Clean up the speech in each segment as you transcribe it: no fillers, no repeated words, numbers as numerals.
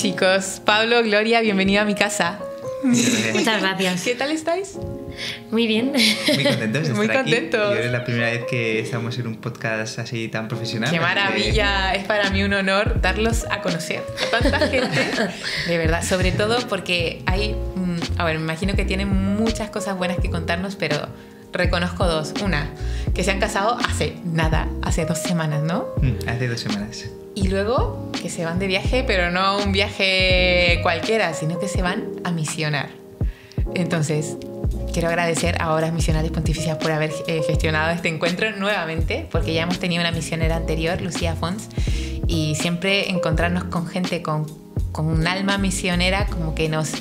chicos. Pablo, Gloria, bienvenido a mi casa. Muchas gracias. ¿Qué tal estáis? Muy bien. Muy contentos de estar Muy aquí. contentos. Yo es la primera vez que estamos en un podcast así tan profesional. Qué maravilla, es para mí un honor darlos a conocer a tanta gente, de verdad, sobre todo porque hay, a ver, me imagino que tienen muchas cosas buenas que contarnos, pero reconozco dos. Una, que se han casado hace nada, hace 2 semanas, ¿no? Hace 2 semanas. Y luego que se van de viaje, pero no un viaje cualquiera, sino que se van a misionar. Entonces, quiero agradecer a Obras Misionales Pontificias por haber gestionado este encuentro nuevamente, porque ya hemos tenido una misionera anterior, Lucía Fons, y siempre encontrarnos con gente con un alma misionera como que nos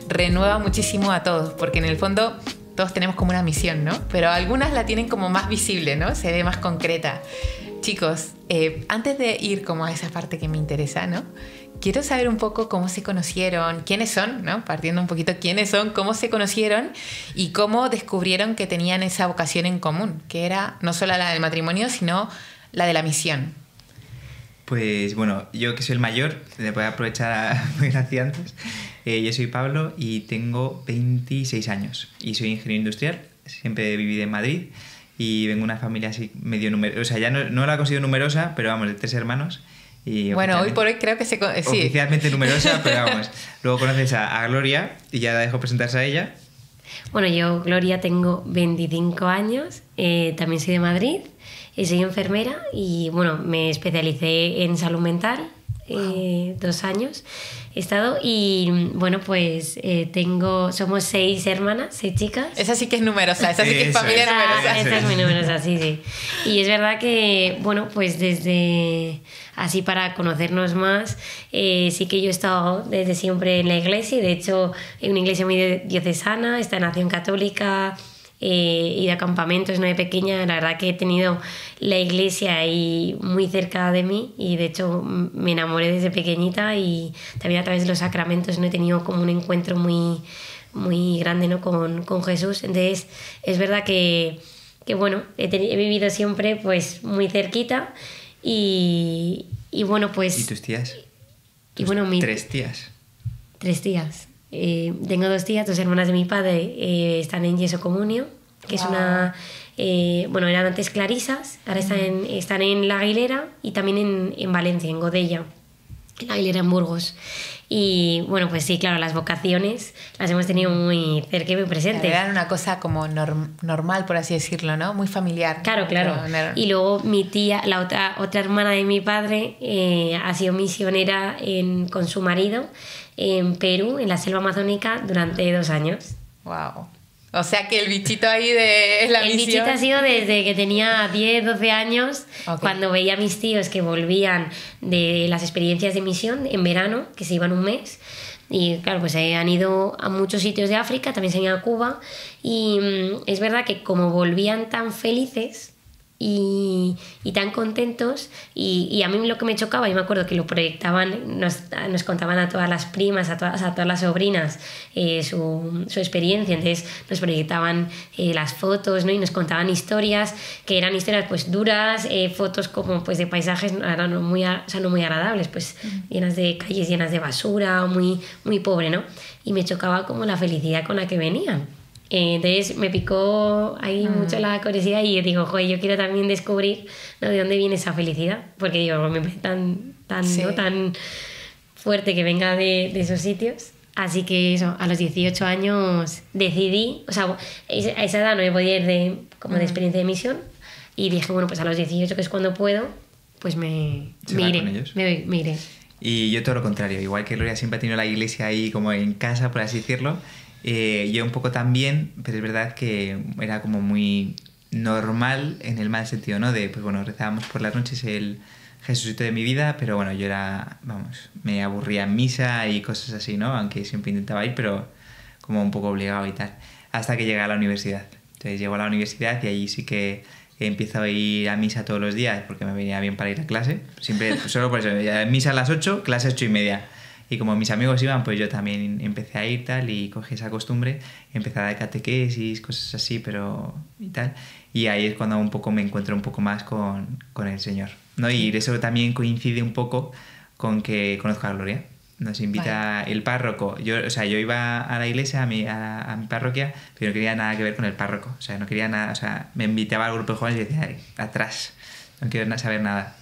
renueva muchísimo a todos, porque en el fondo todos tenemos como una misión, ¿no? Pero algunas la tienen como más visible, ¿no? Se ve más concreta. Chicos, antes de ir como a esa parte que me interesa, ¿no? Quiero saber un poco cómo se conocieron, quiénes son, ¿no? Partiendo un poquito, quiénes son, cómo se conocieron y cómo descubrieron que tenían esa vocación en común, que era no solo la del matrimonio, sino la de la misión. Pues bueno, yo que soy el mayor, le voy a aprovechar muy gracias antes. Yo soy Pablo y tengo 26 años y soy ingeniero industrial, siempre he vivido en Madrid. Y vengo de una familia así medio numerosa, o sea, ya no la considero numerosa, pero vamos, de 3 hermanos. Y bueno, hoy por hoy creo que sí. Oficialmente numerosa, pero vamos. Luego conoces a Gloria y ya la dejo presentarse a ella. Bueno, yo, Gloria, tengo 25 años, también soy de Madrid, soy enfermera y bueno, me especialicé en salud mental. 2 años he estado y bueno, pues somos 6 hermanas, 6 chicas. Esa sí que es numerosa, esa sí que es familia numerosa. Esa es muy numerosa, sí. Y es verdad que, bueno, pues desde así para conocernos más, sí que yo he estado desde siempre en la iglesia y de hecho en una iglesia muy diocesana, esta Nación Católica, y de campamentos, ¿no? De pequeña, la verdad que he tenido la iglesia ahí muy cerca de mí y de hecho me enamoré desde pequeñita y también a través de los sacramentos no he tenido como un encuentro muy, muy grande, ¿no? con Jesús. Entonces es verdad que bueno, he vivido siempre pues muy cerquita y bueno pues... ¿Y tus tías? Y bueno, 3 tías. 3 tías. Tengo 2 tías, 2 hermanas de mi padre, están en Yeso Comunio, que es una... bueno, eran antes clarisas, ahora están en La Aguilera y también en Valencia, en Godella, en La Aguilera, en Burgos. Y bueno, pues sí, claro, las vocaciones las hemos tenido muy cerca y muy presentes. Eran una cosa como normal, por así decirlo, ¿no? Muy familiar. Claro. Y luego mi tía, la otra hermana de mi padre, ha sido misionera con su marido en Perú, en la selva amazónica, durante 2 años. Wow. O sea que el bichito ahí de la misión... El bichito ha sido desde que tenía 10, 12 años, okay. Cuando veía a mis tíos que volvían de las experiencias de misión en verano, que se iban un mes. Y claro, pues han ido a muchos sitios de África, también se han ido a Cuba. Y es verdad que como volvían tan felices y tan contentos, y a mí lo que me chocaba, yo me acuerdo que lo proyectaban, nos contaban a todas las primas, a todas las sobrinas su experiencia, entonces nos proyectaban las fotos, ¿no? Y nos contaban historias, que eran historias pues duras, fotos como pues de paisajes no muy agradables, pues llenas de calles llenas de basura, muy, muy pobre, ¿no? Y me chocaba como la felicidad con la que venían. Entonces me picó ahí mucho la curiosidad y digo, joder, yo quiero también descubrir, ¿no? De dónde viene esa felicidad, porque digo, me parece sí. ¿no? tan fuerte que venga de esos sitios. Así que eso, a los 18 años decidí, o sea, a esa edad no me podía ir de experiencia de misión y dije, bueno, pues a los 18, que es cuando puedo, pues me iré. Y yo todo lo contrario, igual que Gloria siempre ha tenido la iglesia ahí como en casa, por así decirlo. Yo un poco también, pero es verdad que era como muy normal en el mal sentido, ¿no? De, pues bueno, rezábamos por las noches el Jesucito de mi vida, pero bueno, yo me aburría en misa y cosas así, ¿no? Aunque siempre intentaba ir, pero como un poco obligado y tal, hasta que llegué a la universidad. Entonces llego a la universidad y allí sí que empiezo a ir a misa todos los días porque me venía bien para ir a clase, siempre, solo por eso, misa a las 8, clase 8:30. Y como mis amigos iban, pues yo también empecé a ir tal y cogí esa costumbre, empecé a dar catequesis, cosas así, pero y tal. Y ahí es cuando un poco me encuentro un poco más con el Señor, ¿no? Y eso también coincide un poco con que conozco a Gloria. Nos invita el párroco. Yo iba a la iglesia, a mi parroquia, pero no quería nada que ver con el párroco. O sea, no quería nada. O sea, me invitaba al grupo de jóvenes y decía, "Ay, atrás, no quiero saber nada".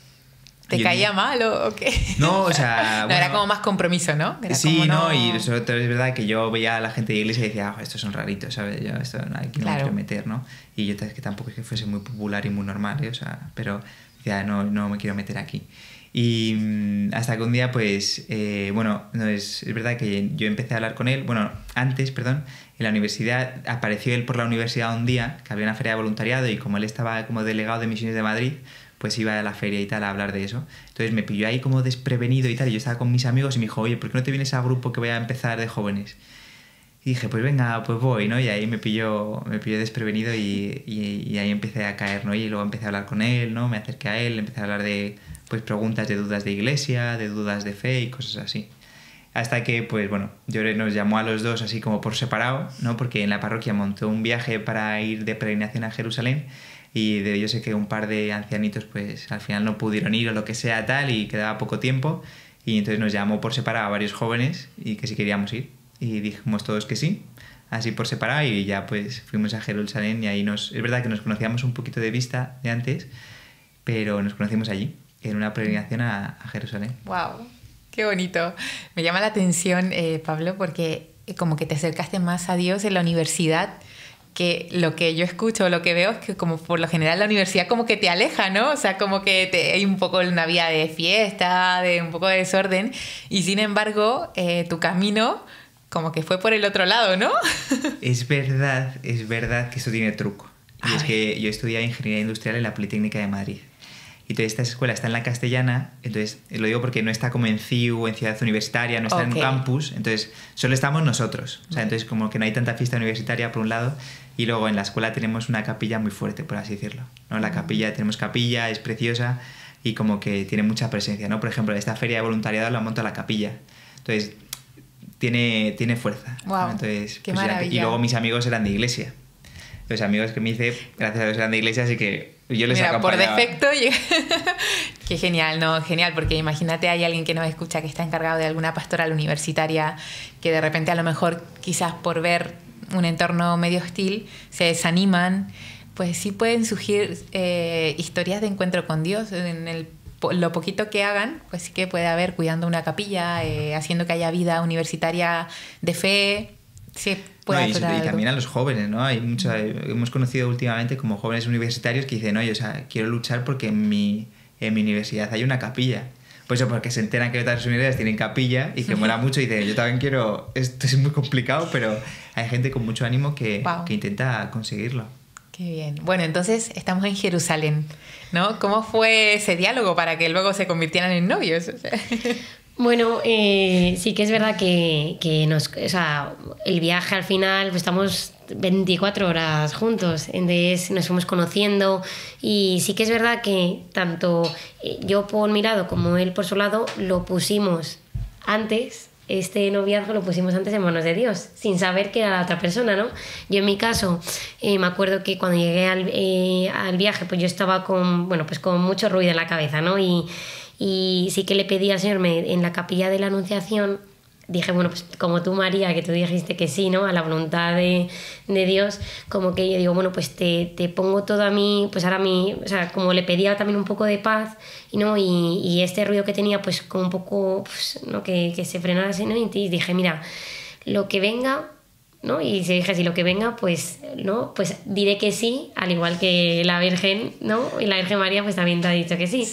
¿Te caía mal o qué? No, o sea... no, era como más compromiso, ¿no? Era sí, como no, y sobre todo es verdad que yo veía a la gente de iglesia y decía, estos son raritos, ¿sabes? Yo esto aquí no me quiero meter, ¿no? Y yo es que tampoco es que fuese muy popular y muy normal, ¿eh? O sea, pero decía, no me quiero meter aquí. Y hasta que un día, pues, es verdad que yo empecé a hablar con él, antes, en la universidad, apareció él por la universidad un día, que había una feria de voluntariado y como él estaba como delegado de Misiones de Madrid, pues iba a la feria y tal a hablar de eso. Entonces me pilló ahí como desprevenido y tal, y yo estaba con mis amigos y me dijo, oye, ¿por qué no te vienes al grupo que voy a empezar de jóvenes? Y dije, pues venga, pues voy, ¿no? Y ahí me pilló desprevenido y ahí empecé a caer, ¿no? Y luego empecé a hablar con él, ¿no? Me acerqué a él, empecé a hablar de pues preguntas de dudas de iglesia, de dudas de fe y cosas así. Hasta que, pues bueno, Lloret nos llamó a los dos así como por separado, ¿no? Porque en la parroquia montó un viaje para ir de peregrinación a Jerusalén y de ellos sé que un par de ancianitos pues al final no pudieron ir o lo que sea tal y quedaba poco tiempo y entonces nos llamó por separado a varios jóvenes y que si queríamos ir y dijimos todos que sí, así por separado y ya pues fuimos a Jerusalén y ahí es verdad que nos conocíamos un poquito de vista de antes, pero nos conocimos allí en una peregrinación a Jerusalén. ¡Wow! ¡Qué bonito! Me llama la atención, Pablo, porque como que te acercaste más a Dios en la universidad, que lo que yo escucho, lo que veo es que como por lo general la universidad como que te aleja, ¿no? O sea, como que hay un poco una vida de fiesta, de un poco de desorden, y sin embargo tu camino como que fue por el otro lado, ¿no? Es verdad que eso tiene truco. Y es que yo estudié Ingeniería Industrial en la Politécnica de Madrid. Y toda esta escuela está en la Castellana, entonces lo digo porque no está como en CIU, en Ciudad Universitaria, no está en campus, entonces solo estamos nosotros. O sea, entonces como que no hay tanta fiesta universitaria por un lado, y luego en la escuela tenemos una capilla muy fuerte, por así decirlo, ¿no? La capilla, tenemos capilla, es preciosa y como que tiene mucha presencia, ¿no? Por ejemplo, esta feria de voluntariado la monta la capilla, entonces tiene fuerza. Wow, ¿no? Entonces, qué pues, maravilla. y luego mis amigos eran de iglesia. Los amigos que me hice, gracias a Dios, eran de iglesia, así que yo les acompañaba. Por defecto, qué genial, ¿no? Genial, porque imagínate hay alguien que nos escucha que está encargado de alguna pastoral universitaria que de repente a lo mejor quizás por ver un entorno medio hostil se desaniman, pues sí pueden surgir historias de encuentro con Dios en lo poquito que hagan, pues sí que puede haber cuidando una capilla, haciendo que haya vida universitaria de fe. Sí, y también a los jóvenes, ¿no? Hemos conocido últimamente como jóvenes universitarios que dicen, oye, o sea, quiero luchar porque en mi universidad hay una capilla. Pues eso, porque se enteran que otras universidades tienen capilla y que mola mucho y dicen, yo también quiero, esto es muy complicado, pero hay gente con mucho ánimo que intenta conseguirlo. Qué bien. Bueno, entonces estamos en Jerusalén, ¿no? ¿Cómo fue ese diálogo para que luego se convirtieran en novios? O sea, bueno, sí que es verdad que el viaje al final, pues estamos 24 horas juntos, entonces nos fuimos conociendo y sí que es verdad que tanto yo por mi lado como él por su lado lo pusimos antes, este noviazgo lo pusimos antes en manos de Dios, sin saber que era la otra persona, ¿no? Yo en mi caso, me acuerdo que cuando llegué al viaje, pues yo estaba con mucho ruido en la cabeza, ¿no? Y sí que le pedí al Señor en la capilla de la Anunciación, dije, bueno, pues como tú, María, que tú dijiste que sí, ¿no? A la voluntad de Dios, como que yo digo, bueno, pues te pongo todo a mí, pues ahora o sea, como le pedía también un poco de paz, ¿no? Y este ruido que tenía, pues como un poco, pues, ¿no? Que se frenara así, ¿no? Y dije, mira, lo que venga, ¿no? Y se dije, si lo que venga, pues, ¿no? Pues diré que sí, al igual que la Virgen, ¿no? Y la Virgen María, pues también te ha dicho que sí,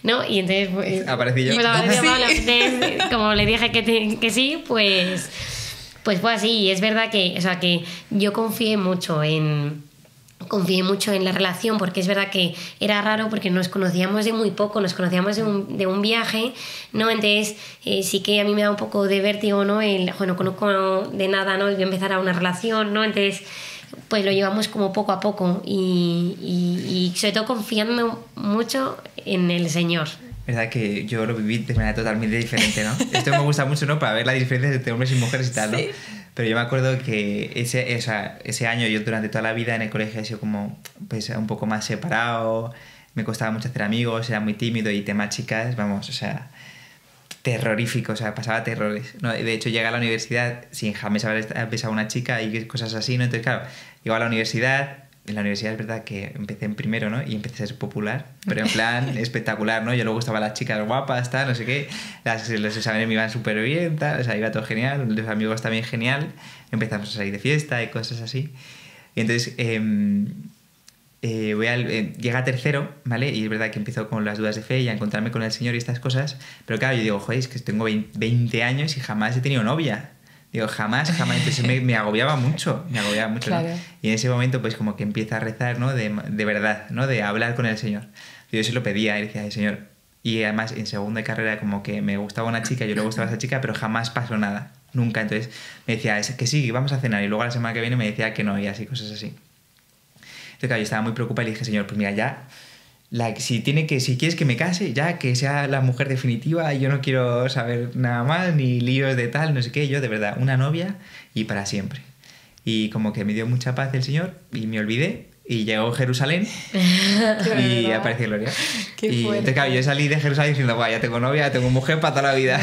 ¿no? Y entonces, pues, aparecí yo. Pues apareció Pablo, entonces, como le dije que sí, pues fue así. Y es verdad que, o sea, que yo confié mucho en la relación, porque es verdad que era raro porque nos conocíamos de muy poco, nos conocíamos de un viaje, ¿no? Entonces sí que a mí me da un poco de vértigo, ¿no? No conozco de nada, ¿no? Voy a empezar a una relación, ¿no? Entonces pues lo llevamos como poco a poco y sobre todo confiando mucho en el Señor. Verdad que yo lo viví de manera totalmente diferente, ¿no? Esto me gusta mucho, ¿no? Para ver la diferencia entre hombres y mujeres y tal, ¿no? Sí. Pero yo me acuerdo que ese año yo durante toda la vida en el colegio he sido como pues, un poco más separado, me costaba mucho hacer amigos, era muy tímido y tema chicas, vamos, o sea, terrorífico, o sea, pasaba terrores, ¿no? De hecho, llegué a la universidad sin jamás haber besado a una chica y cosas así, ¿no? Entonces, claro, llego a la universidad. En la universidad es verdad que empecé en primero, ¿no? Y empecé a ser popular, pero en plan espectacular, ¿no? Yo luego estaba las chicas guapas, tal, no sé qué. Los exámenes me iban súper bien, tal, o sea, iba todo genial. Los amigos también genial. Empezamos a salir de fiesta y cosas así. Y entonces llega tercero, ¿vale? Y es verdad que empiezo con las dudas de fe y a encontrarme con el Señor y estas cosas. Pero claro, yo digo, joder, es que tengo 20 años y jamás he tenido novia. Digo, jamás. Entonces me agobiaba mucho, claro. ¿no? Y en ese momento, pues como que empieza a rezar, ¿no? De verdad, ¿no? De hablar con el Señor. Yo se lo pedía y decía, Señor. Y además, en segunda carrera, como que me gustaba una chica, yo le gustaba a esa chica, pero jamás pasó nada. Nunca. Entonces me decía, que sí, vamos a cenar. Y luego la semana que viene me decía que no, y así, cosas así. Entonces, claro, yo estaba muy preocupada y le dije, Señor, pues mira, ya... si quieres que me case, ya que sea la mujer definitiva, yo no quiero saber nada más, ni líos de tal, no sé qué, yo de verdad, una novia y para siempre. Y como que me dio mucha paz el Señor y me olvidé y llegó Jerusalén y apareció Gloria. Y entonces, claro, yo salí de Jerusalén diciendo, guau, ya tengo novia, ya tengo mujer para toda la vida.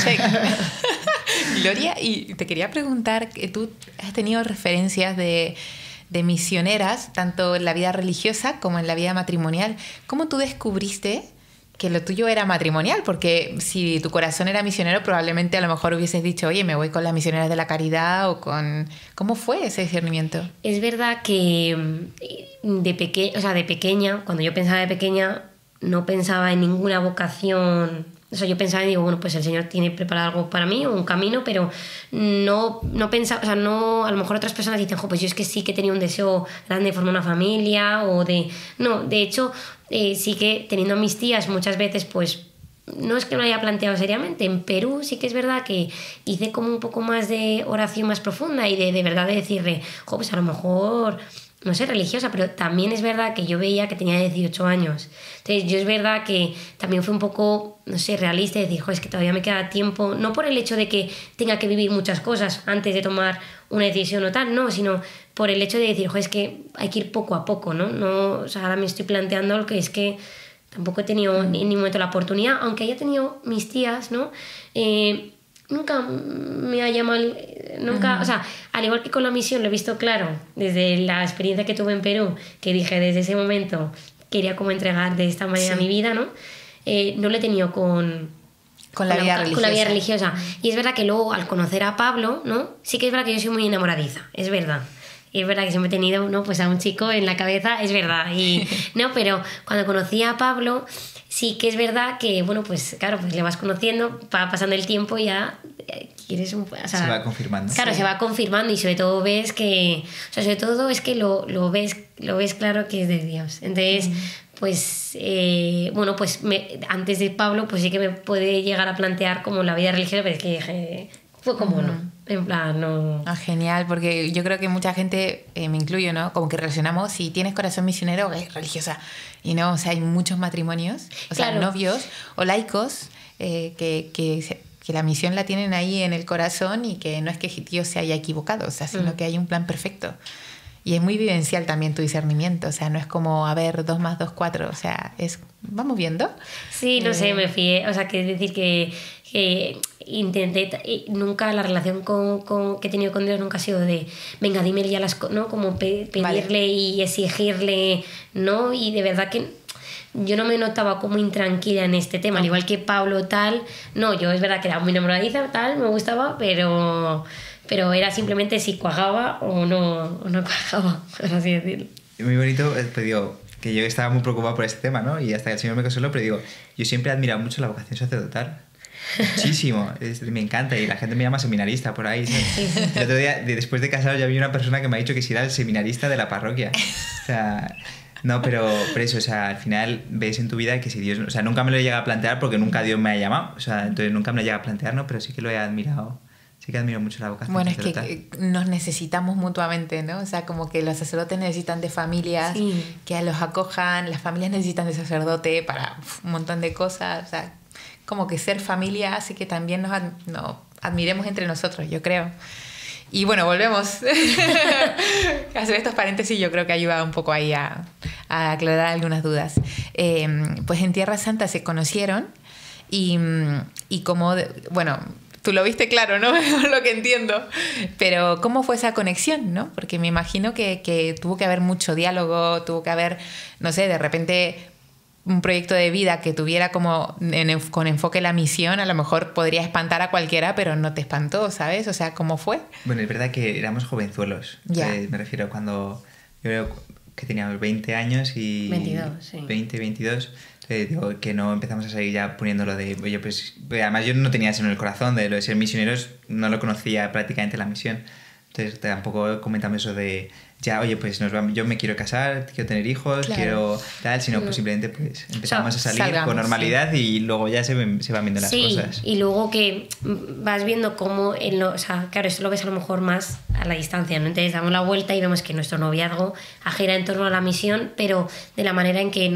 Gloria, y te quería preguntar, que tú has tenido referencias de misioneras, tanto en la vida religiosa como en la vida matrimonial. ¿Cómo tú descubriste que lo tuyo era matrimonial? Porque si tu corazón era misionero, probablemente a lo mejor hubieses dicho, oye, me voy con las misioneras de la caridad o con... ¿Cómo fue ese discernimiento? Es verdad que de pequeña, cuando yo pensaba de pequeña, no pensaba en ninguna vocación. O sea, yo pensaba y digo, bueno, pues el Señor tiene preparado algo para mí o un camino, pero no pensaba, o sea, no, a lo mejor otras personas dicen, pues yo es que sí que tenía un deseo grande de formar una familia o de... No, de hecho, sí que teniendo a mis tías muchas veces, pues no es que me lo haya planteado seriamente. En Perú sí que es verdad que hice como un poco más de oración más profunda y de verdad de decirle, pues a lo mejor... no sé, religiosa, pero también es verdad que yo veía que tenía 18 años. Entonces yo es verdad que también fue un poco, no sé, realista y decir, es que todavía me queda tiempo, no por el hecho de que tenga que vivir muchas cosas antes de tomar una decisión o tal, no, sino por el hecho de decir, es que hay que ir poco a poco, ¿no? O sea, ahora me estoy planteando lo que es que tampoco he tenido en ningún momento la oportunidad, aunque haya tenido mis tías, ¿no? Nunca me ha llamado, nunca, o sea, al igual que con la misión lo he visto claro desde la experiencia que tuve en Perú, que dije desde ese momento quería como entregar de esta manera mi vida, ¿no? No lo he tenido con la vida religiosa. Y es verdad que luego al conocer a Pablo, ¿no? Sí que es verdad que yo soy muy enamoradiza, es verdad. Y es verdad que siempre he tenido, ¿no? Pues a un chico en la cabeza, es verdad. No, pero cuando conocí a Pablo, sí que es verdad que, bueno, pues claro, pues le vas conociendo, va pasando el tiempo y ya quieres un... O sea, se va confirmando. Claro, se va confirmando y sobre todo ves que... O sea, sobre todo es que lo ves claro que es de Dios. Entonces, pues, bueno, pues antes de Pablo, pues sí que me puede llegar a plantear como la vida religiosa, pero es que dije, fue como no. En plan, no... Genial, porque yo creo que mucha gente, me incluyo, ¿no? Como que relacionamos, si tienes corazón misionero, es religiosa. Y no, o sea, hay muchos matrimonios, o sea, novios o laicos que la misión la tienen ahí en el corazón y que no es que Dios se haya equivocado, o sea, sino que hay un plan perfecto. Y es muy vivencial también tu discernimiento, o sea, no es como, a ver, 2 más 2, 4, o sea, es, vamos viendo. Sí, no sé, me fié, o sea, que es decir que intenté, nunca la relación que he tenido con Dios nunca ha sido de, venga, dime ya las cosas, ¿no? Como pedirle y exigirle, ¿no? Y de verdad que yo no me notaba como intranquila en este tema, al igual que Pablo tal, no, yo es verdad que era muy enamoradiza, tal, me gustaba, pero era simplemente si cuajaba o no cuajaba, por así decirlo. Muy bonito, pero digo, que yo estaba muy preocupado por este tema, ¿no? Y hasta que el Señor me consoló, pero digo, yo siempre he admirado mucho la vocación sacerdotal. Muchísimo, me encanta y la gente me llama seminarista por ahí, ¿sabes? El otro día, después de casado, ya vi una persona que me ha dicho que si era el seminarista de la parroquia, o sea, no, pero eso, o sea, al final ves en tu vida que si Dios, o sea, nunca me lo llega a plantear porque nunca Dios me ha llamado, o sea, entonces nunca me lo llega a plantear, ¿no? Pero sí que lo he admirado. Sí que admiro mucho la vocación. Bueno, es que nos necesitamos mutuamente, ¿no? O sea, como que los sacerdotes necesitan de familias que los acojan, las familias necesitan de sacerdote para un montón de cosas, o sea, como que ser familia hace que también nos admiremos entre nosotros, yo creo. Y bueno, volvemos a hacer estos paréntesis, yo creo que ayuda un poco ahí a aclarar algunas dudas. Pues en Tierra Santa se conocieron y cómo, bueno, tú lo viste claro, ¿no? Lo que entiendo. Pero ¿cómo fue esa conexión, no? Porque me imagino que tuvo que haber mucho diálogo, tuvo que haber, no sé, de repente un proyecto de vida que tuviera como con enfoque la misión, a lo mejor podría espantar a cualquiera, pero no te espantó, ¿sabes? O sea, ¿cómo fue? Bueno, es verdad que éramos jovenzuelos. Ya. Me refiero cuando yo creo que teníamos 20 años y... 22, sí. 20, 22. Digo, que no empezamos a salir ya poniéndolo de... Oye, pues... Además yo no tenía eso en el corazón, de lo de ser misioneros, no lo conocía prácticamente la misión. Entonces tampoco comentamos eso de... Ya, oye, pues yo me quiero casar, quiero tener hijos, claro. quiero tal, sino pues simplemente pues empezamos a salir con normalidad y luego ya se van viendo las cosas. Y luego que vas viendo cómo, o sea, claro, esto lo ves a lo mejor más a la distancia, ¿no? Entonces damos la vuelta y vemos que nuestro noviazgo gira en torno a la misión, pero de la manera en que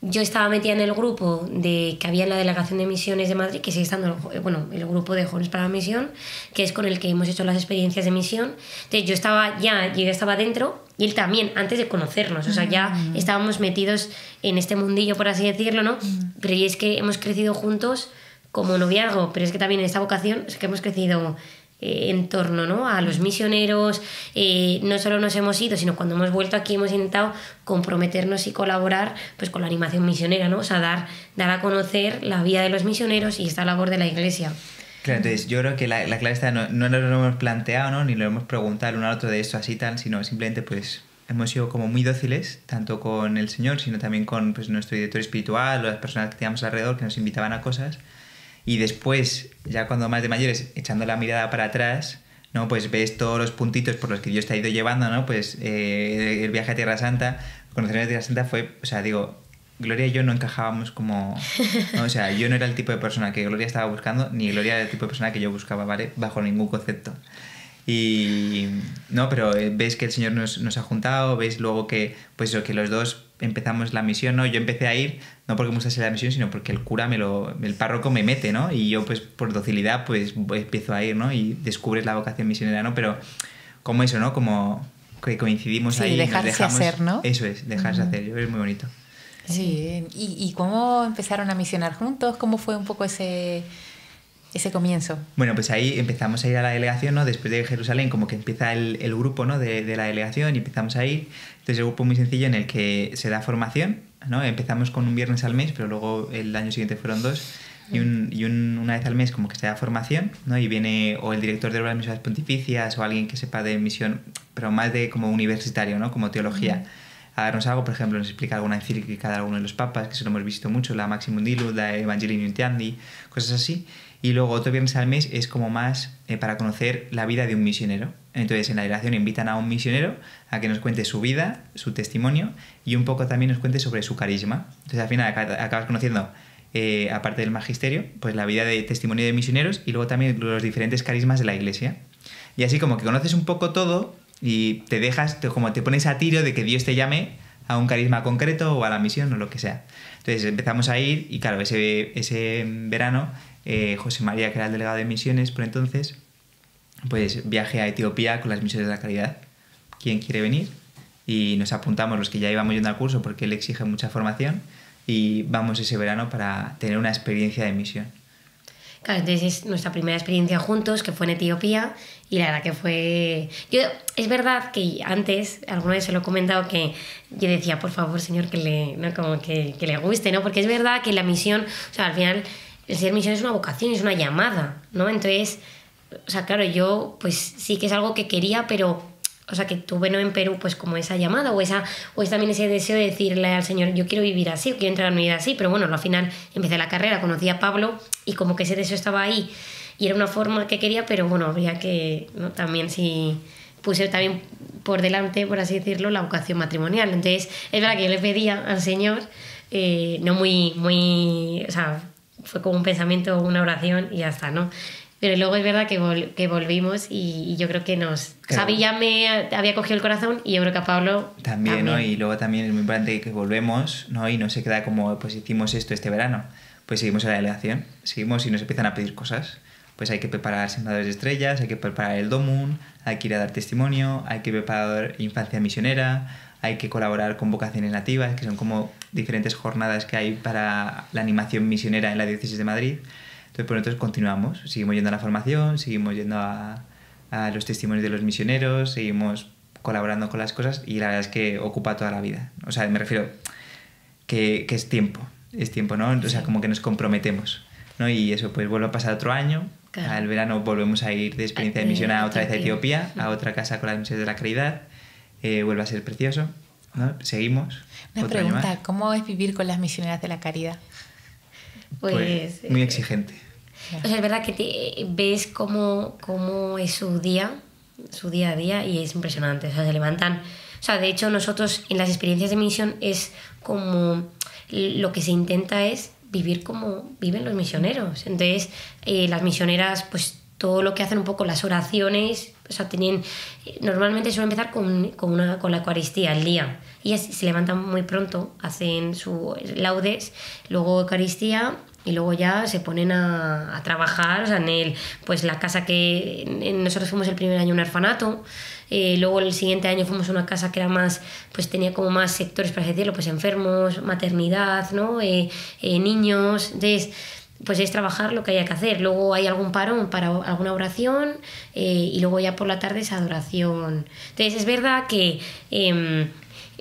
yo estaba metida en el grupo que había en la Delegación de Misiones de Madrid, que sigue estando, bueno, el grupo de Jóvenes para la Misión, que es con el que hemos hecho las experiencias de misión. Entonces yo estaba dentro y él también, antes de conocernos, o sea, ya estábamos metidos en este mundillo, por así decirlo, ¿no? Pero y es que hemos crecido juntos como noviazgo, pero es que también en esta vocación es que hemos crecido en torno, ¿no?, a los misioneros. No solo nos hemos ido, sino cuando hemos vuelto aquí hemos intentado comprometernos y colaborar pues con la animación misionera, ¿no? O sea, dar a conocer la vida de los misioneros y esta labor de la Iglesia. Claro, entonces yo creo que la clave está, no nos lo hemos planteado, ¿no?, ni lo hemos preguntado el uno al otro de esto así tal, sino simplemente pues hemos sido como muy dóciles, tanto con el Señor, sino también con pues, nuestro director espiritual o las personas que teníamos alrededor que nos invitaban a cosas. Y después, ya cuando más de mayores, echando la mirada para atrás, ¿no?, pues ves todos los puntitos por los que Dios te ha ido llevando, ¿no? Pues el viaje a Tierra Santa, conocer a Tierra Santa fue, o sea, digo, Gloria y yo no encajábamos como... ¿no? O sea, yo no era el tipo de persona que Gloria estaba buscando, ni Gloria era el tipo de persona que yo buscaba, ¿vale? Bajo ningún concepto. Y... no, pero ves que el Señor nos ha juntado, ves luego que, pues eso, que los dos empezamos la misión, ¿no? Yo empecé a ir, no porque me gustase la misión, sino porque el cura el párroco me mete, ¿no? Y yo, pues, por docilidad, pues, empiezo a ir, ¿no? Y descubres la vocación misionera, ¿no? Pero como eso, ¿no? Como que coincidimos ahí. Sí, dejarse hacer, ¿no? Eso es, dejarse hacer. Yo creo que es muy bonito. Sí. ¿Y cómo empezaron a misionar juntos? ¿Cómo fue un poco ese comienzo? Bueno, pues ahí empezamos a ir a la delegación, ¿no? Después de Jerusalén, como que empieza el grupo, ¿no?, de la delegación y empezamos a ir. Entonces, el grupo muy sencillo en el que se da formación, ¿no? Empezamos con un viernes al mes, pero luego el año siguiente fueron 2. Y una vez al mes como que se da formación, ¿no? Y viene o el director de las misiones pontificias o alguien que sepa de misión, pero más de como universitario, ¿no?, como teología. A darnos algo, por ejemplo, nos explica alguna encíclica de alguno de los papas, que eso lo hemos visto mucho, la Maximum Dilus, la Evangelii Nuntiandi, cosas así. Y luego otro viernes al mes es como más para conocer la vida de un misionero. Entonces en la delegación invitan a un misionero a que nos cuente su vida, su testimonio y un poco también nos cuente sobre su carisma. Entonces al final acabas conociendo, aparte del magisterio, pues la vida de testimonio de misioneros y luego también los diferentes carismas de la Iglesia. Y así como que conoces un poco todo y te dejas, como te pones a tiro de que Dios te llame a un carisma concreto o a la misión o lo que sea. Entonces empezamos a ir y claro, ese verano José María, que era el delegado de misiones por entonces, pues viaje a Etiopía con las misiones de la caridad. ¿Quién quiere venir? Y nos apuntamos los que ya íbamos yendo al curso porque él exige mucha formación y vamos ese verano para tener una experiencia de misión. Claro, entonces es nuestra primera experiencia juntos, que fue en Etiopía, y la verdad que fue... es verdad que antes, alguna vez se lo he comentado, que yo decía, por favor, Señor, que le guste, ¿no? Porque es verdad que la misión, o sea, al final, el ser misión es una vocación, es una llamada, ¿no? Entonces, o sea, claro, yo pues sí que es algo que quería, pero... O sea, que tuve en Perú pues como esa llamada o es también ese deseo de decirle al Señor, yo quiero vivir así, o quiero entrar en mi vida así, pero bueno, al final empecé la carrera, conocí a Pablo y como que ese deseo estaba ahí y era una forma que quería, pero bueno, habría que, ¿no? También sí puse también por delante, por así decirlo, la vocación matrimonial. Entonces, es verdad que yo le pedía al Señor, no muy, o sea, fue como un pensamiento, una oración y ya está, ¿no? Pero luego es verdad que volvimos y yo creo que claro. O sea, ya me había cogido el corazón y yo creo que a Pablo también, ¿no? Y luego también es muy importante que volvemos, ¿no? Y no se queda como, pues hicimos esto este verano. Pues seguimos en la delegación, seguimos y nos empiezan a pedir cosas. Pues hay que preparar sembradores de estrellas, hay que preparar el Domun, hay que ir a dar testimonio, hay que preparar infancia misionera, hay que colaborar con vocaciones nativas, que son como diferentes jornadas que hay para la animación misionera en la Diócesis de Madrid. Entonces, pues nosotros continuamos, seguimos yendo a la formación, seguimos yendo a los testimonios de los misioneros, seguimos colaborando con las cosas y la verdad es que ocupa toda la vida. O sea, me refiero que es tiempo, ¿no? O sea, como que nos comprometemos, ¿no? Y eso, pues vuelve a pasar otro año. Claro. Al verano volvemos a ir de experiencia de misión a otra vez a Etiopía, a otra casa con las misiones de la caridad. Vuelve a ser precioso, ¿no? Seguimos. Una pregunta, ¿cómo es vivir con las misioneras de la caridad? Pues muy exigente. O sea, es verdad que ves cómo es su día a día y es impresionante. O sea, se levantan... O sea, de hecho, nosotros en las experiencias de misión es como... Lo que se intenta es vivir como viven los misioneros. Entonces, las misioneras, pues todo lo que hacen un poco, las oraciones, o sea, normalmente suelen empezar con la Eucaristía al día. Y se levantan muy pronto, hacen sus laudes, luego Eucaristía y luego ya se ponen a trabajar, o sea, pues la casa que nosotros fuimos el primer año un orfanato, luego el siguiente año fuimos a una casa que era más, pues tenía como más sectores, para decirlo, pues enfermos, maternidad, ¿no? Niños, entonces pues es trabajar lo que haya que hacer. Luego hay algún parón para alguna oración y luego ya por la tarde es adoración. Entonces es verdad que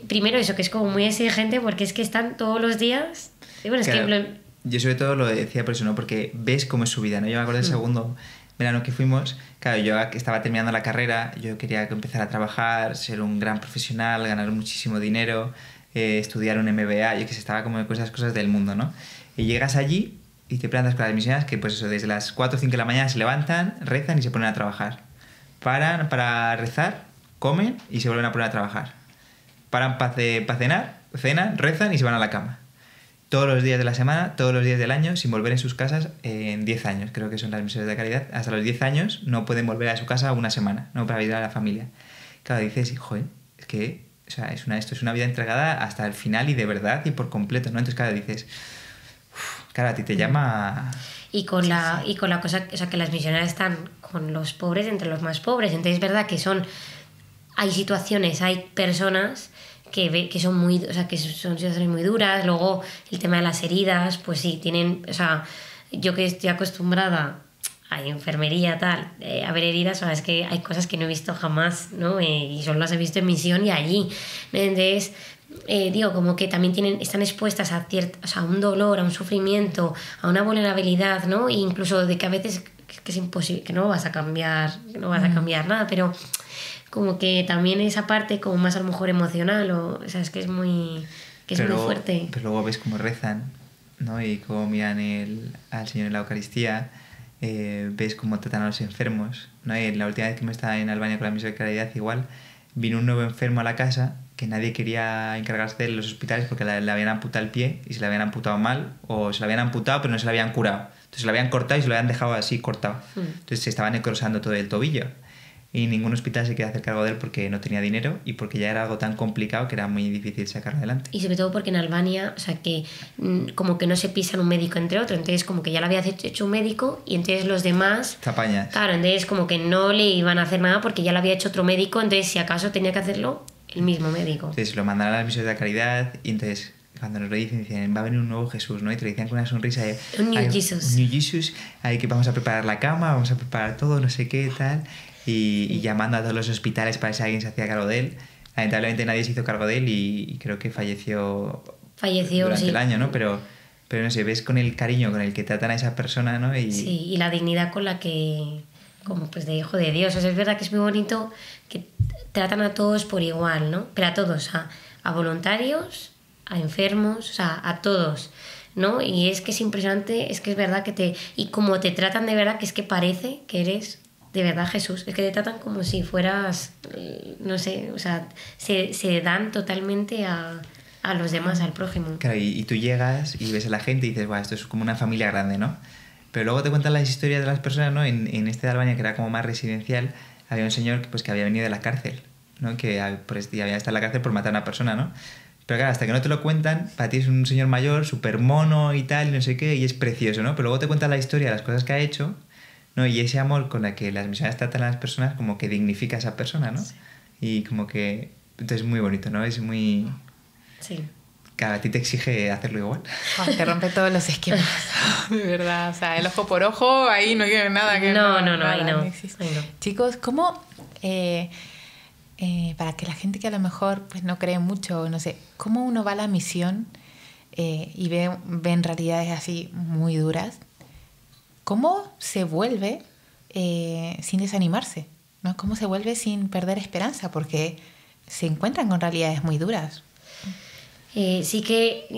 primero eso, que es como muy exigente porque es que están todos los días. Y bueno, claro, es que yo sobre todo lo decía por eso, ¿no? Porque ves cómo es su vida, ¿no? Yo me acuerdo del segundo verano que fuimos, claro, yo estaba terminando la carrera, yo quería empezar a trabajar, ser un gran profesional, ganar muchísimo dinero, estudiar un MBA, yo que sé, estaba como con esas cosas del mundo, ¿no? Y llegas allí y te plantas con las misioneras que, pues eso, desde las 4 o 5 de la mañana se levantan, rezan y se ponen a trabajar. Paran para rezar, comen y se vuelven a poner a trabajar. Paran para cenar, cenan, rezan y se van a la cama. Todos los días de la semana, todos los días del año, sin volver en sus casas en 10 años. Creo que son las misiones de caridad. Hasta los 10 años no pueden volver a su casa una semana, ¿no? Para visitar a la familia. Claro, dices, joder, es que o sea, esto es una vida entregada hasta el final y de verdad y por completo, ¿no? Entonces, claro, dices, claro, a ti te llama... Y con la cosa, o sea, que las misioneras están con los pobres entre los más pobres. Entonces es verdad que hay situaciones, hay personas que son muy, o sea, que son situaciones muy duras. Luego el tema de las heridas, pues sí, tienen, o sea, yo que estoy acostumbrada a enfermería tal, a ver heridas, o sea, es que hay cosas que no he visto jamás, ¿no? Y solo las he visto en misión y allí. Entonces, digo, como que también están expuestas a un dolor, a un sufrimiento, a una vulnerabilidad, ¿no? E incluso de que a veces que es imposible, que no vas a cambiar nada, pero como que también esa parte como más a lo mejor emocional, o sea, es que es muy fuerte. Pero luego ves cómo rezan, ¿no? Y cómo miran al Señor en la Eucaristía, ves cómo tratan a los enfermos, ¿no? Y la última vez que me estaba en Albania con la misión de caridad, igual vino un nuevo enfermo a la casa que nadie quería encargarse de él en los hospitales porque le habían amputado el pie y se le habían amputado mal, o se lo habían amputado pero no se lo habían curado. Entonces se lo habían cortado y se lo habían dejado así cortado. Entonces se estaba necrosando todo el tobillo. Y ningún hospital se quería hacer cargo de él porque no tenía dinero y porque ya era algo tan complicado que era muy difícil sacarlo adelante. Y sobre todo porque en Albania, o sea, que como que no se pisan un médico entre otro, entonces como que ya lo había hecho un médico y entonces los demás... Tapañas. Claro, entonces como que no le iban a hacer nada porque ya lo había hecho otro médico, entonces si acaso tenía que hacerlo el mismo médico. Entonces lo mandaron a las misiones de la caridad y entonces cuando nos lo dicen, va a venir un nuevo Jesús, ¿no? Y te lo decían con una sonrisa de... Un New Jesus. Un New Jesus, ahí que vamos a preparar la cama, vamos a preparar todo, no sé qué, tal... Y llamando a todos los hospitales para ver si alguien se hacía cargo de él. Lamentablemente nadie se hizo cargo de él y creo que falleció durante el año, ¿no? Pero no sé, ves con el cariño con el que tratan a esa persona, ¿no? Sí, y la dignidad con la que, como pues de hijo de Dios. O sea, es verdad que es muy bonito que tratan a todos por igual, ¿no? Pero a todos, a voluntarios, a enfermos, o sea, a todos, ¿no? Y es que es impresionante, es que es verdad que y como te tratan de verdad, que es que parece que eres... De verdad, Jesús, es que te tratan como si fueras, no sé, o sea, se dan totalmente a los demás, al prójimo. Claro, y tú llegas y ves a la gente y dices, bueno, esto es como una familia grande, ¿no? Pero luego te cuentan las historias de las personas, ¿no? En este de Albania, que era como más residencial, había un señor que había venido de la cárcel, ¿no? Que había estado en la cárcel por matar a una persona, ¿no? Pero claro, hasta que no te lo cuentan, para ti es un señor mayor, súper mono y tal, y no sé qué, y es precioso, ¿no? Pero luego te cuentan la historia, las cosas que ha hecho... ¿no? Y ese amor con la que las misiones tratan a las personas como que dignifica a esa persona, ¿no? Sí. Y como que Entonces, muy bonito, ¿no? Es muy... Sí. Claro, a ti te exige hacerlo igual. Oh, te rompe todos los esquemas, de verdad. O sea, el ojo por ojo, ahí no hay nada que... No, nada, ahí no. Existe. Chicos, ¿cómo... para que la gente que a lo mejor pues, no cree mucho, no sé, ¿cómo uno va a la misión y ven realidades así muy duras? ¿Cómo se vuelve sin desanimarse? ¿No? ¿Cómo se vuelve sin perder esperanza? Porque se encuentran con realidades muy duras. Sí que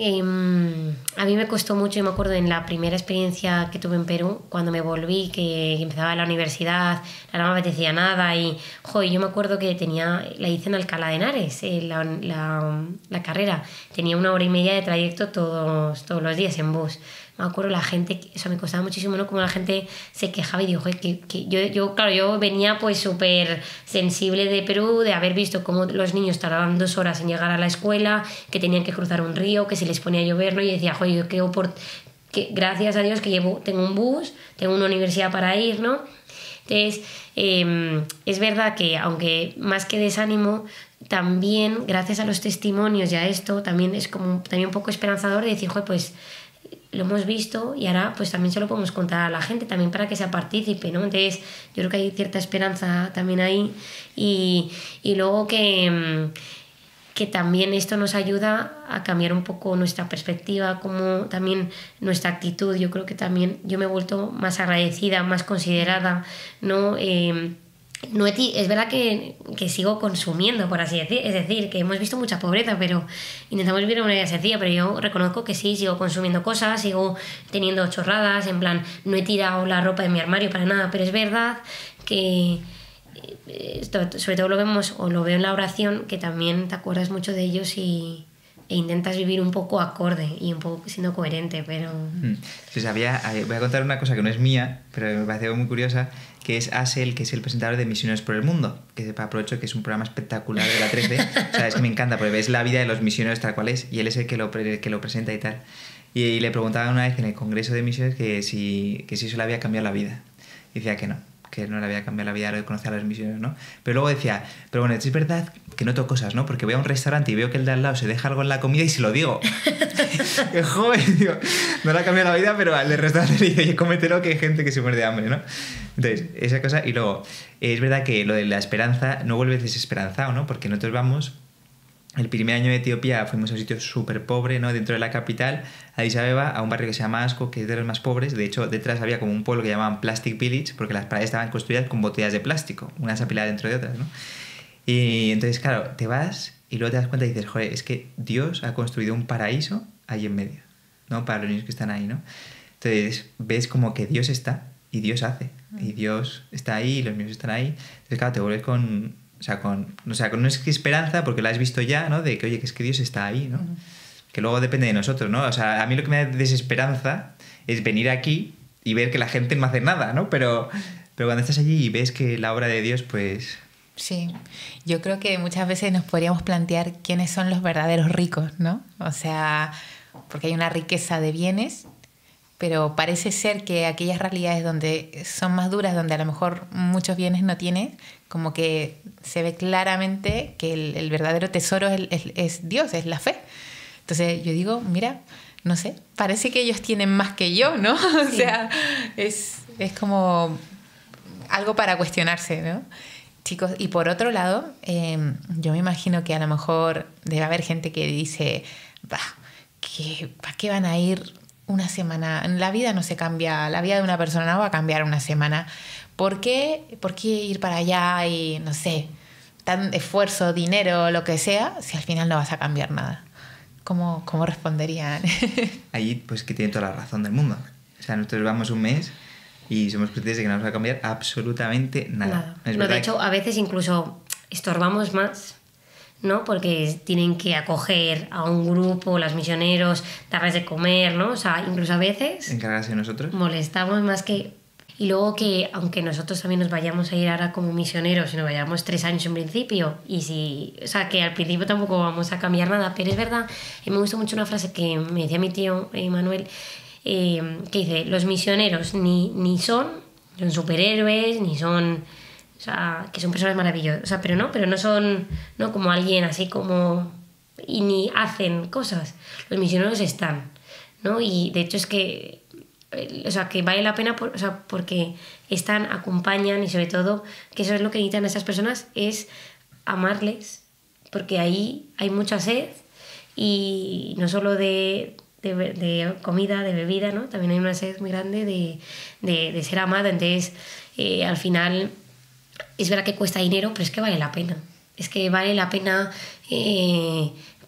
a mí me costó mucho, y me acuerdo en la primera experiencia que tuve en Perú, cuando me volví, que empezaba la universidad, no me apetecía nada y yo me acuerdo que la hice en Alcalá de Henares, la carrera, tenía 1 hora y media de trayecto todos los días en bus. Me acuerdo la gente, eso me costaba muchísimo, ¿no? Como la gente se quejaba y digo, que yo venía pues súper sensible de Perú, de haber visto cómo los niños tardaban 2 horas en llegar a la escuela, que tenían que cruzar un río, que se les ponía a llover, ¿no? Y decía, yo creo que gracias a Dios que tengo un bus, tengo una universidad para ir, ¿no? Entonces, es verdad que aunque más que desánimo, también gracias a los testimonios y a esto, también es como también un poco esperanzador de decir, pues lo hemos visto y ahora pues también se lo podemos contar a la gente también para que sea partícipe, ¿no? Entonces yo creo que hay cierta esperanza también ahí y luego que también esto nos ayuda a cambiar un poco nuestra perspectiva, como también nuestra actitud. Yo creo que también yo me he vuelto más agradecida, más considerada, ¿no? Es verdad que sigo consumiendo, por así decir, es decir, que hemos visto mucha pobreza, pero intentamos vivir de una vida sencilla, pero yo reconozco que sí, sigo consumiendo cosas, sigo teniendo chorradas, en plan, no he tirado la ropa de mi armario para nada, pero es verdad que sobre todo lo vemos o lo veo en la oración, que también te acuerdas mucho de ellos e intentas vivir un poco acorde y un poco siendo coherente, pero... voy a contar una cosa que no es mía, pero me pareció muy curiosa, que es Asel, que es el presentador de Misioneros por el Mundo, que aprovecho que es un programa espectacular de la 13, o sea, es que me encanta, porque ves la vida de los misioneros tal cual es, y él es el que lo presenta y tal. Y le preguntaban una vez en el Congreso de Misiones que si eso le había cambiado la vida. Y decía que no le había cambiado la vida lo de conocer a los misioneros, ¿no? Pero luego decía, pero bueno, es verdad que noto cosas, ¿no? Porque voy a un restaurante y veo que el de al lado se deja algo en la comida y se lo digo. ¡Qué joven! Digo, no le ha cambiado la vida, pero al del restaurante le digo, oye, cómetelo, que hay gente que se muere de hambre, ¿no? Entonces, esa cosa. Y luego, es verdad que lo de la esperanza no vuelves desesperanzado, ¿no? Porque nosotros vamos... El primer año de Etiopía fuimos a un sitio súper pobre, ¿no? Dentro de la capital, Addis Abeba, a un barrio que se llama Asco, que es de los más pobres. De hecho, detrás había como un pueblo que llamaban Plastic Village, porque las paredes estaban construidas con botellas de plástico, unas apiladas dentro de otras, ¿no? Y entonces, claro, te vas y luego te das cuenta y dices, joder, es que Dios ha construido un paraíso ahí en medio, ¿no? Para los niños que están ahí, ¿no? Entonces, ves como que Dios está y Dios hace. Y Dios está ahí y los niños están ahí. Entonces, claro, te vuelves con no es que esperanza, porque la has visto ya, ¿no? De que, oye, que es que Dios está ahí, ¿no? Que luego depende de nosotros, ¿no? O sea, a mí lo que me da desesperanza es venir aquí y ver que la gente no hace nada, ¿no? Pero cuando estás allí y ves que la obra de Dios, pues... Sí, yo creo que muchas veces nos podríamos plantear quiénes son los verdaderos ricos, ¿no? O sea, porque hay una riqueza de bienes, pero parece ser que aquellas realidades donde son más duras, donde a lo mejor muchos bienes no tienes, como que se ve claramente que el verdadero tesoro es Dios, es la fe. Entonces yo digo, mira, no sé, parece que ellos tienen más que yo, ¿no? Sí. O sea, es como algo para cuestionarse, ¿no? Chicos, y por otro lado, yo me imagino que a lo mejor debe haber gente que dice, ¿para qué van a ir una semana? La vida no se cambia, la vida de una persona no va a cambiar una semana. ¿Por qué ir para allá y, no sé, tan esfuerzo, dinero, lo que sea, si al final no vas a cambiar nada? ¿Cómo responderían? Allí, pues que tienen toda la razón del mundo. O sea, nosotros vamos un mes y somos conscientes de que no vamos a cambiar absolutamente nada. No, de hecho, a veces incluso estorbamos más, ¿no? Porque tienen que acoger a un grupo, los misioneros, darles de comer, ¿no? O sea, incluso a veces... Encargarse de nosotros. Molestamos más que... Y luego que, aunque nosotros también nos vayamos a ir ahora como misioneros, y nos vayamos 3 años en principio, o sea, que al principio tampoco vamos a cambiar nada, pero es verdad, me gusta mucho una frase que me decía mi tío Manuel, que dice, los misioneros ni son superhéroes, ni son O sea, que son personas maravillosas. O sea, pero no son no como alguien así como... Y ni hacen cosas. Los misioneros están, ¿no? Y de hecho es que... O sea, que vale la pena o sea, porque están, acompañan y sobre todo que eso es lo que necesitan esas personas, es amarles, porque ahí hay mucha sed y no solo de comida, de bebida, ¿no? También hay una sed muy grande de ser amada. Entonces, al final, es verdad que cuesta dinero, pero es que vale la pena. Es que vale la pena,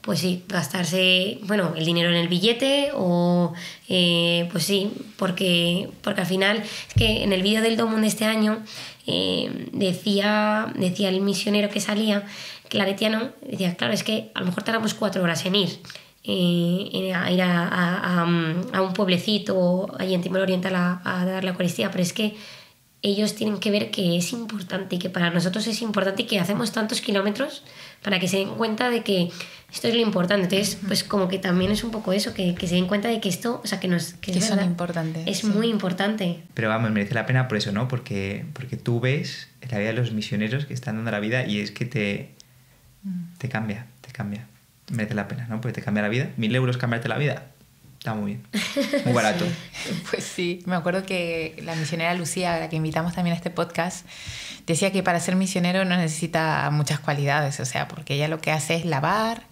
pues sí, gastarse, bueno, el dinero en el billete o, pues sí, porque al final, es que en el vídeo del Domund de este año decía el misionero que salía, claretiano, decía, claro, es que a lo mejor tardamos 4 horas en ir. A ir a un pueblecito allí en Timor Oriental a dar la Eucaristía, pero es que ellos tienen que ver que es importante y que para nosotros es importante y que hacemos tantos kilómetros para que se den cuenta de que esto es lo importante. Entonces, pues como que también es un poco eso, que se den cuenta de que esto, o sea, que es son importantes. Es muy importante. Pero vamos, merece la pena por eso, ¿no? Porque tú ves la vida de los misioneros que están dando la vida y es que te cambia. Merece la pena, ¿no? Porque te cambia la vida. 1.000 euros cambiarte la vida. Está muy bien. Muy barato. Pues sí, me acuerdo que la misionera Lucía, a la que invitamos también a este podcast, decía que para ser misionero no necesita muchas cualidades, o sea, porque ella lo que hace es lavar,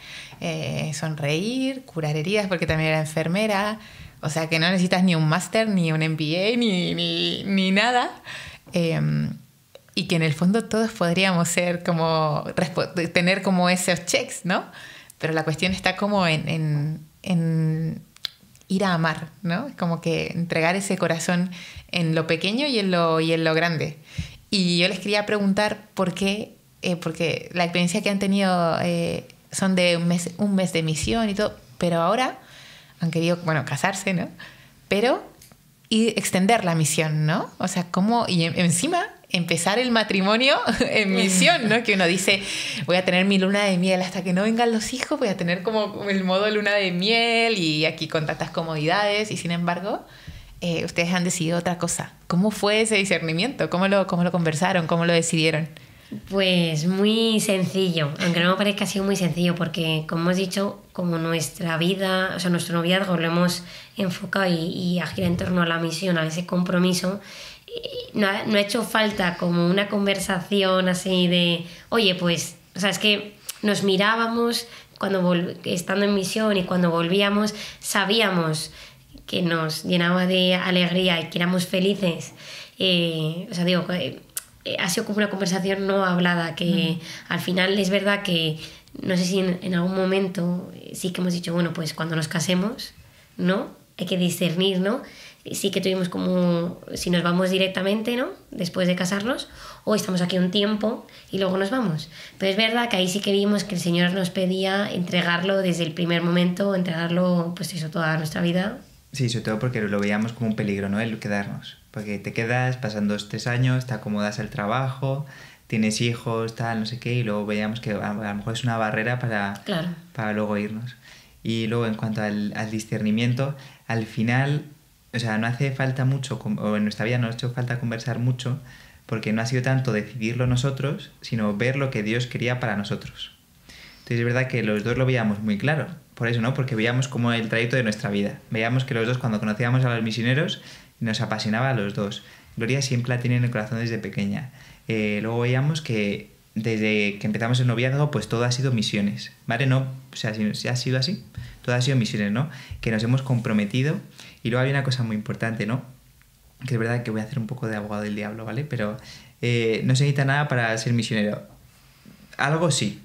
sonreír, curar heridas, porque también era enfermera, o sea, que no necesitas ni un máster, ni un MBA, ni nada. Y que en el fondo todos podríamos ser como tener como esos checks, ¿no? Pero la cuestión está como en ir a amar, ¿no? Como que entregar ese corazón en lo pequeño y en lo grande. Y yo les quería preguntar por qué, porque la experiencia que han tenido son de un mes de misión y todo, pero ahora han querido, bueno, casarse, ¿no? Pero y extender la misión, ¿no? O sea, cómo, y encima empezar el matrimonio en misión, ¿no? Que uno dice, voy a tener mi luna de miel hasta que no vengan los hijos, voy a tener como el modo luna de miel y aquí con tantas comodidades, y sin embargo, ustedes han decidido otra cosa. ¿Cómo fue ese discernimiento? ¿Cómo lo conversaron? ¿Cómo lo decidieron? Pues muy sencillo, aunque no me parezca ha sido muy sencillo, porque como hemos dicho, como nuestra vida, o sea, nuestro noviazgo lo hemos enfocado y ha girado en torno a la misión, a ese compromiso. No ha hecho falta como una conversación así de, oye, pues, o sea, es que nos mirábamos estando en misión y cuando volvíamos sabíamos que nos llenaba de alegría y que éramos felices. O sea, digo, ha sido como una conversación no hablada, que al final es verdad que no sé si en algún momento sí que hemos dicho, bueno, pues cuando nos casemos, ¿no? Hay que discernir, ¿no? Sí que tuvimos como, si nos vamos directamente, ¿no? Después de casarnos, o estamos aquí un tiempo y luego nos vamos. Pero es verdad que ahí sí que vimos que el Señor nos pedía entregarlo desde el primer momento, entregarlo, pues eso, toda nuestra vida. Sí, sobre todo porque lo veíamos como un peligro, ¿no? El quedarnos. Porque te quedas, pasan 2-3 años, te acomodas al trabajo, tienes hijos, tal, no sé qué, y luego veíamos que a lo mejor es una barrera para luego irnos. Y luego en cuanto al discernimiento, al final, o sea, no hace falta mucho, o en nuestra vida no ha hecho falta conversar mucho, porque no ha sido tanto decidirlo nosotros, sino ver lo que Dios quería para nosotros. Entonces es verdad que los dos lo veíamos muy claro, por eso, ¿no? Porque veíamos como el trayecto de nuestra vida. Veíamos que los dos, cuando conocíamos a los misioneros, nos apasionaba a los dos. Gloria siempre la tiene en el corazón desde pequeña. Luego veíamos que desde que empezamos el noviazgo, pues todo ha sido misiones, ¿vale? No, o sea, si ha sido así, todo ha sido misiones, ¿no? Que nos hemos comprometido. Y luego hay una cosa muy importante, ¿no? Que es verdad que voy a hacer un poco de abogado del diablo, ¿vale? Pero no se necesita nada para ser misionero. Algo sí,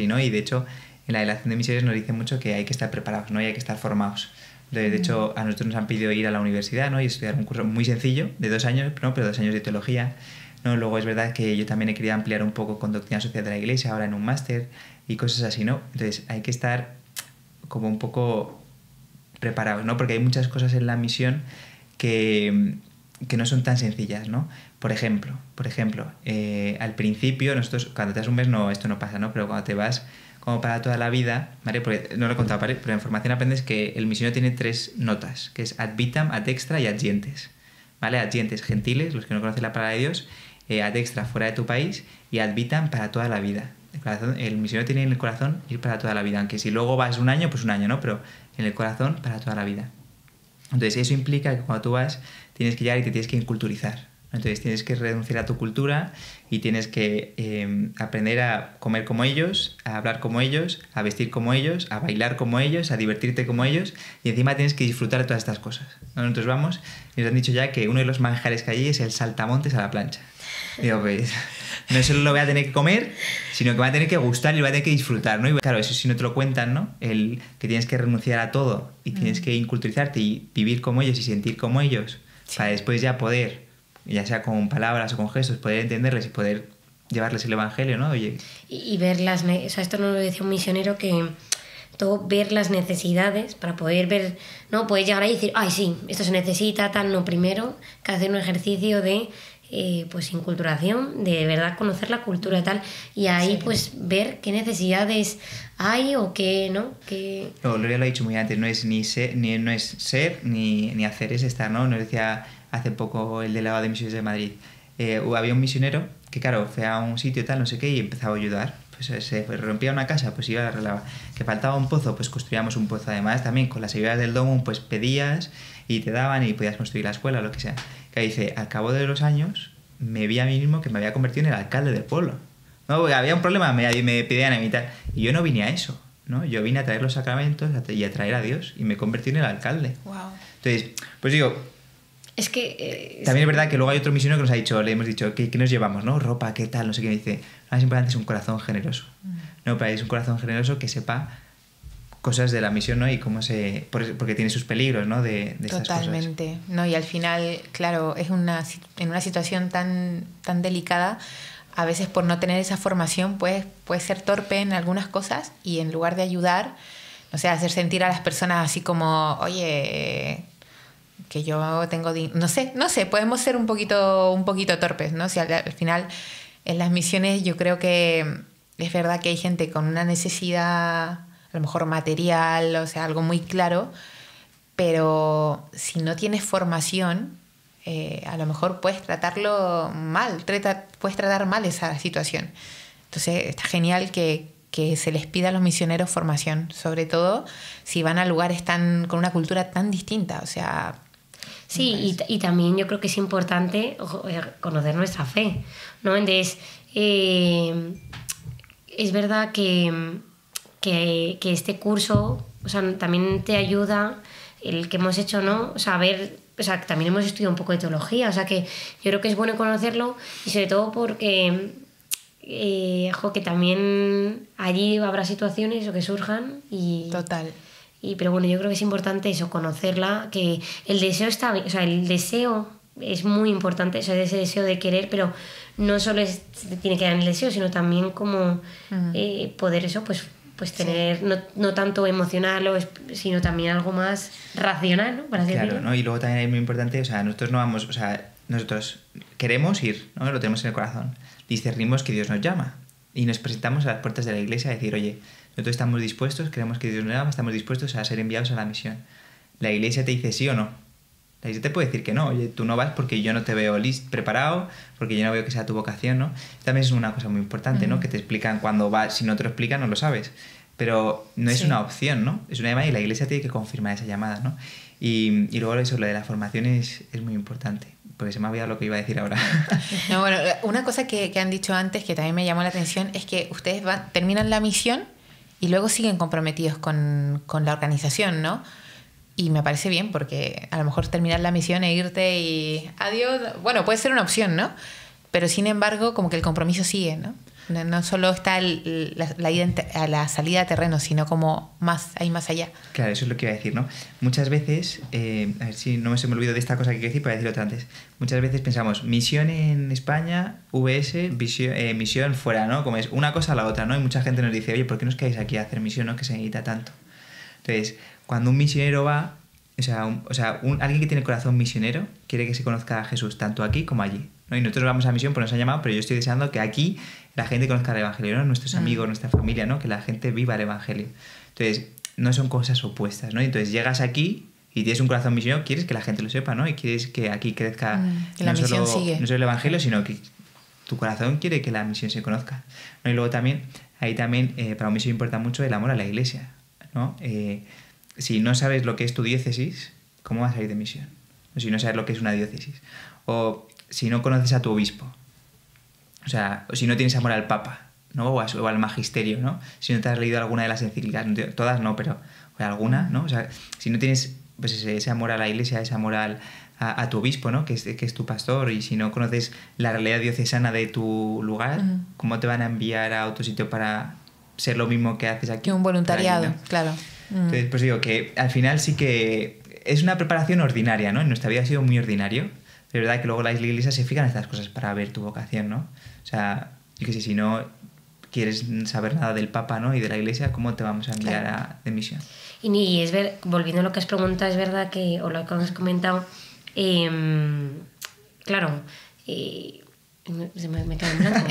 ¿no? Y de hecho, en la delegación de misiones nos dice mucho que hay que estar preparados, ¿no? Y hay que estar formados. De hecho, a nosotros nos han pedido ir a la universidad, ¿no? Y estudiar un curso muy sencillo, de 2 años, ¿no? Pero 2 años de teología, ¿no? Luego es verdad que yo también he querido ampliar un poco con doctrina social de la Iglesia, ahora en un máster y cosas así, ¿no? Entonces hay que estar como un poco preparados, ¿no? Porque hay muchas cosas en la misión que no son tan sencillas, ¿no? Por ejemplo, al principio, nosotros cuando te das un mes esto no pasa, ¿no? Pero cuando te vas como para toda la vida, ¿vale? Porque no lo he contado, ¿vale? Pero en formación aprendes que el misionero tiene 3 notas, que es ad vitam, ad extra y ad gentes, ¿vale? Ad gentes, gentiles, los que no conocen la palabra de Dios, ad extra fuera de tu país y ad vitam para toda la vida. El misionero tiene en el corazón ir para toda la vida, aunque si luego vas un año, pues un año, ¿no? Pero en el corazón para toda la vida. Entonces eso implica que cuando tú vas tienes que llegar y te tienes que inculturizar. Entonces tienes que renunciar a tu cultura y tienes que aprender a comer como ellos, a hablar como ellos, a vestir como ellos, a bailar como ellos, a divertirte como ellos, y encima tienes que disfrutar de todas estas cosas. Nosotros vamos y nos han dicho ya que uno de los manjares que hay es el saltamontes a la plancha. Digo, pues no solo lo voy a tener que comer, sino que me va a tener que gustar y lo voy a tener que disfrutar, ¿no? Y claro, eso si no te lo cuentan, ¿no? El que tienes que renunciar a todo y tienes que inculturizarte y vivir como ellos y sentir como ellos, para después ya poder, ya sea con palabras o con gestos, poder entenderles y poder llevarles el evangelio, ¿no? Oye. Y ver las... O sea, esto nos lo decía un misionero, que todo ver las necesidades para poder ver, ¿no? Puedes llegar ahí y decir, ay, sí, esto se necesita, tal, no. Primero que hacer un ejercicio de pues inculturación, de verdad conocer la cultura y tal, y ahí pues ver qué necesidades hay o qué, ¿no? Que... No, Gloria lo ha dicho muy antes, no es ser ni hacer, es estar, ¿no? Nos decía hace poco el delegado de Misiones de Madrid, había un misionero que claro, fue a un sitio tal, no sé qué, y empezaba a ayudar. Pues se rompía una casa, pues iba y la arreglaba. Que faltaba un pozo, pues construíamos un pozo. Además también con las ayudas del domo pues pedías y te daban y podías construir la escuela o lo que sea. Que dice, al cabo de los años me vi a mí mismo que me había convertido en el alcalde del pueblo, ¿no? Porque había un problema, me pedían a mí tal, y yo no vine a eso, ¿no? Yo vine a traer los sacramentos y a traer a Dios, y me convertí en el alcalde. Wow. Entonces, pues digo, es que también es verdad que luego hay otro misionero que nos ha dicho, le hemos dicho, ¿qué nos llevamos, no? Ropa, ¿qué tal? No sé qué. Me dice, lo más importante es un corazón generoso. No, pero es un corazón generoso que sepa cosas de la misión, ¿no? Y cómo porque tiene sus peligros, ¿no? De estas Totalmente. cosas. No, y al final, claro, es en una situación tan delicada, a veces por no tener esa formación puede ser torpe en algunas cosas, y en lugar de ayudar, o sea, hacer sentir a las personas así como, oye, que yo tengo... No sé, podemos ser un poquito torpes, ¿no? O sea, al final, en las misiones yo creo que es verdad que hay gente con una necesidad, a lo mejor material, o sea, algo muy claro, pero si no tienes formación, a lo mejor puedes tratarlo mal, puedes tratar mal esa situación. Entonces está genial que se les pida a los misioneros formación, sobre todo si van a lugares con una cultura tan distinta, o sea... Sí, y también yo creo que es importante conocer nuestra fe, ¿no? Entonces, es verdad que este curso, o sea, también te ayuda el que hemos hecho, ¿no? O sea, también hemos estudiado un poco de teología, o sea, que yo creo que es bueno conocerlo, y sobre todo porque que también allí habrá situaciones o que surjan y... Total. Pero bueno, yo creo que es importante eso, conocerla, que el deseo está bien, o sea, el deseo es muy importante, o sea, ese deseo de querer, pero no solo tiene que dar en el deseo, sino también como poder eso, pues tener, no tanto emocional, sino también algo más racional, ¿no? Para claro, ¿no? Y luego también es muy importante, o sea, nosotros no vamos, o sea, nosotros queremos ir, ¿no? Lo tenemos en el corazón, discernimos que Dios nos llama y nos presentamos a las puertas de la iglesia a decir, oye, nosotros estamos dispuestos, queremos que Dios nos llame, estamos dispuestos a ser enviados a la misión. La iglesia te dice sí o no. La iglesia te puede decir que no, oye, tú no vas porque yo no te veo preparado, porque yo no veo que sea tu vocación, ¿no? También es una cosa muy importante, ¿no? Que te explican cuando vas, si no te lo explican no lo sabes. Pero no es una opción, ¿no? Es una llamada y la iglesia tiene que confirmar esa llamada, ¿no? Y luego eso, lo de la formación es muy importante. Porque se me ha olvidado lo que iba a decir ahora. No, bueno, una cosa que han dicho antes que también me llamó la atención es que ustedes terminan la misión y luego siguen comprometidos con la organización, ¿no? Y me parece bien, porque a lo mejor terminar la misión e irte y adiós, bueno, puede ser una opción, ¿no? Pero sin embargo, como que el compromiso sigue, ¿no? No solo está la ida a la salida a terreno, sino como hay más allá. Claro, eso es lo que iba a decir, ¿no? Muchas veces, a ver si no se me olvido de esta cosa que quiero decir, para decirlo otra antes. Muchas veces pensamos, misión en España, VS, misión fuera, ¿no? Como es una cosa a la otra, ¿no? Y mucha gente nos dice, oye, ¿por qué no os quedáis aquí a hacer misión, no? Que se necesita tanto. Entonces, cuando un misionero va, alguien que tiene corazón misionero quiere que se conozca a Jesús tanto aquí como allí, ¿no? Y nosotros vamos a misión, pues nos han llamado, pero yo estoy deseando que aquí la gente conozca el Evangelio, ¿no? Nuestros amigos, nuestra familia, ¿no? Que la gente viva el Evangelio. Entonces, no son cosas opuestas, ¿no? Entonces, llegas aquí y tienes un corazón misionero, quieres que la gente lo sepa, ¿no? Y quieres que aquí crezca que la misión sigue. No solo el Evangelio, sino que tu corazón quiere que la misión se conozca, ¿no? Y luego también, ahí también, para mí eso importa mucho el amor a la iglesia, ¿no? Si no sabes lo que es tu diócesis, ¿cómo vas a ir de misión? O si no sabes lo que es una diócesis. O si no conoces a tu obispo. O sea, o si no tienes amor al Papa, ¿no? O al magisterio, ¿no? Si no te has leído alguna de las encíclicas, todas no, pero alguna, ¿no? O sea, si no tienes pues ese amor a la iglesia, ese amor a tu obispo, ¿no? Que es tu pastor, y si no conoces la realidad diocesana de tu lugar, ¿cómo te van a enviar a otro sitio para ser lo mismo que haces aquí? Que un voluntariado, allí, ¿no? claro. Entonces, pues digo que al final sí que es una preparación ordinaria, ¿no? En nuestra vida ha sido muy ordinario, pero es verdad que luego la iglesia se fija en estas cosas para ver tu vocación, ¿no? O sea, yo que sé, si no quieres saber nada del Papa, ¿no? Y de la iglesia, ¿cómo te vamos a enviar de misión? Y volviendo a lo que has preguntado, es verdad que, o lo que has comentado, claro, me quedo en blanco.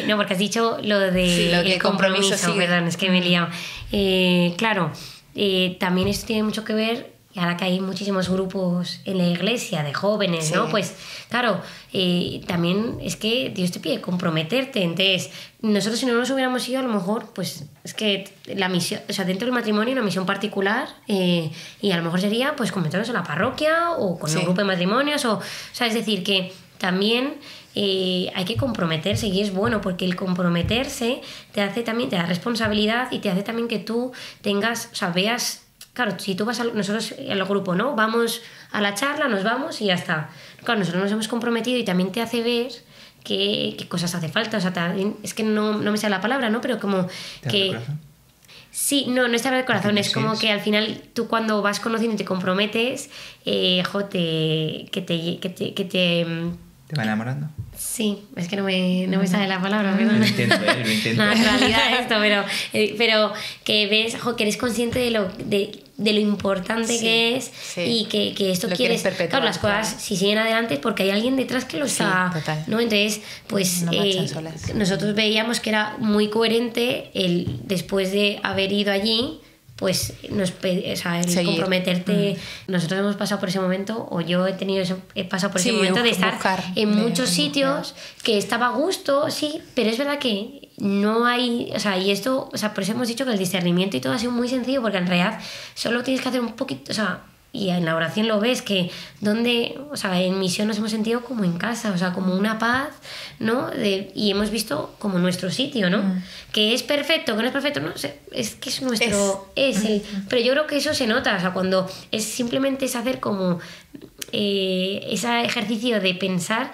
No, porque has dicho lo de lo que el compromiso, sí. Perdón, es que me he liado. Claro, también esto tiene mucho que ver, ahora que hay muchísimos grupos en la iglesia de jóvenes, ¿no? Pues claro, también es que Dios te pide comprometerte. Entonces, nosotros si no nos hubiéramos ido, a lo mejor, pues es que la misión, o sea, dentro del matrimonio, una misión particular, y a lo mejor sería pues convertirnos en la parroquia o con un grupo de matrimonios, o sea, es decir, que también hay que comprometerse, y es bueno porque el comprometerse te da responsabilidad y te hace también que tú tengas, o sea, veas. Claro, si tú vas nosotros al grupo, ¿no? Vamos a la charla, nos vamos y ya está. Claro, nosotros nos hemos comprometido y también te hace ver qué cosas hace falta. O sea, también, es que no me sale la palabra, ¿no? Pero como que... Sí, no es hablar de corazón, es como que al final tú cuando vas conociendo y te comprometes, ¿te va enamorando? Sí, es que no me sale la palabra. Lo intento. No, en realidad esto, pero que ves, que eres consciente de lo importante que es, y que esto quieres perpetuar. Claro, las cosas si siguen adelante es porque hay alguien detrás que lo está, ¿no? Entonces, pues nosotros veíamos que era muy coherente después de haber ido allí, pues el comprometerte. Nosotros hemos pasado por ese momento, o yo he pasado por ese momento de estar en muchos sitios que estaba a gusto, sí, pero es verdad que no hay, o sea, y esto, o sea, por eso hemos dicho que el discernimiento y todo ha sido muy sencillo, porque en realidad solo tienes que hacer un poquito, o sea, y en la oración lo ves, que en misión nos hemos sentido como en casa, o sea, como una paz, ¿no? Y hemos visto como nuestro sitio, ¿no? Que es perfecto, que no es perfecto, no sé, es que es nuestro, pero yo creo que eso se nota, o sea, cuando simplemente es hacer como ese ejercicio de pensar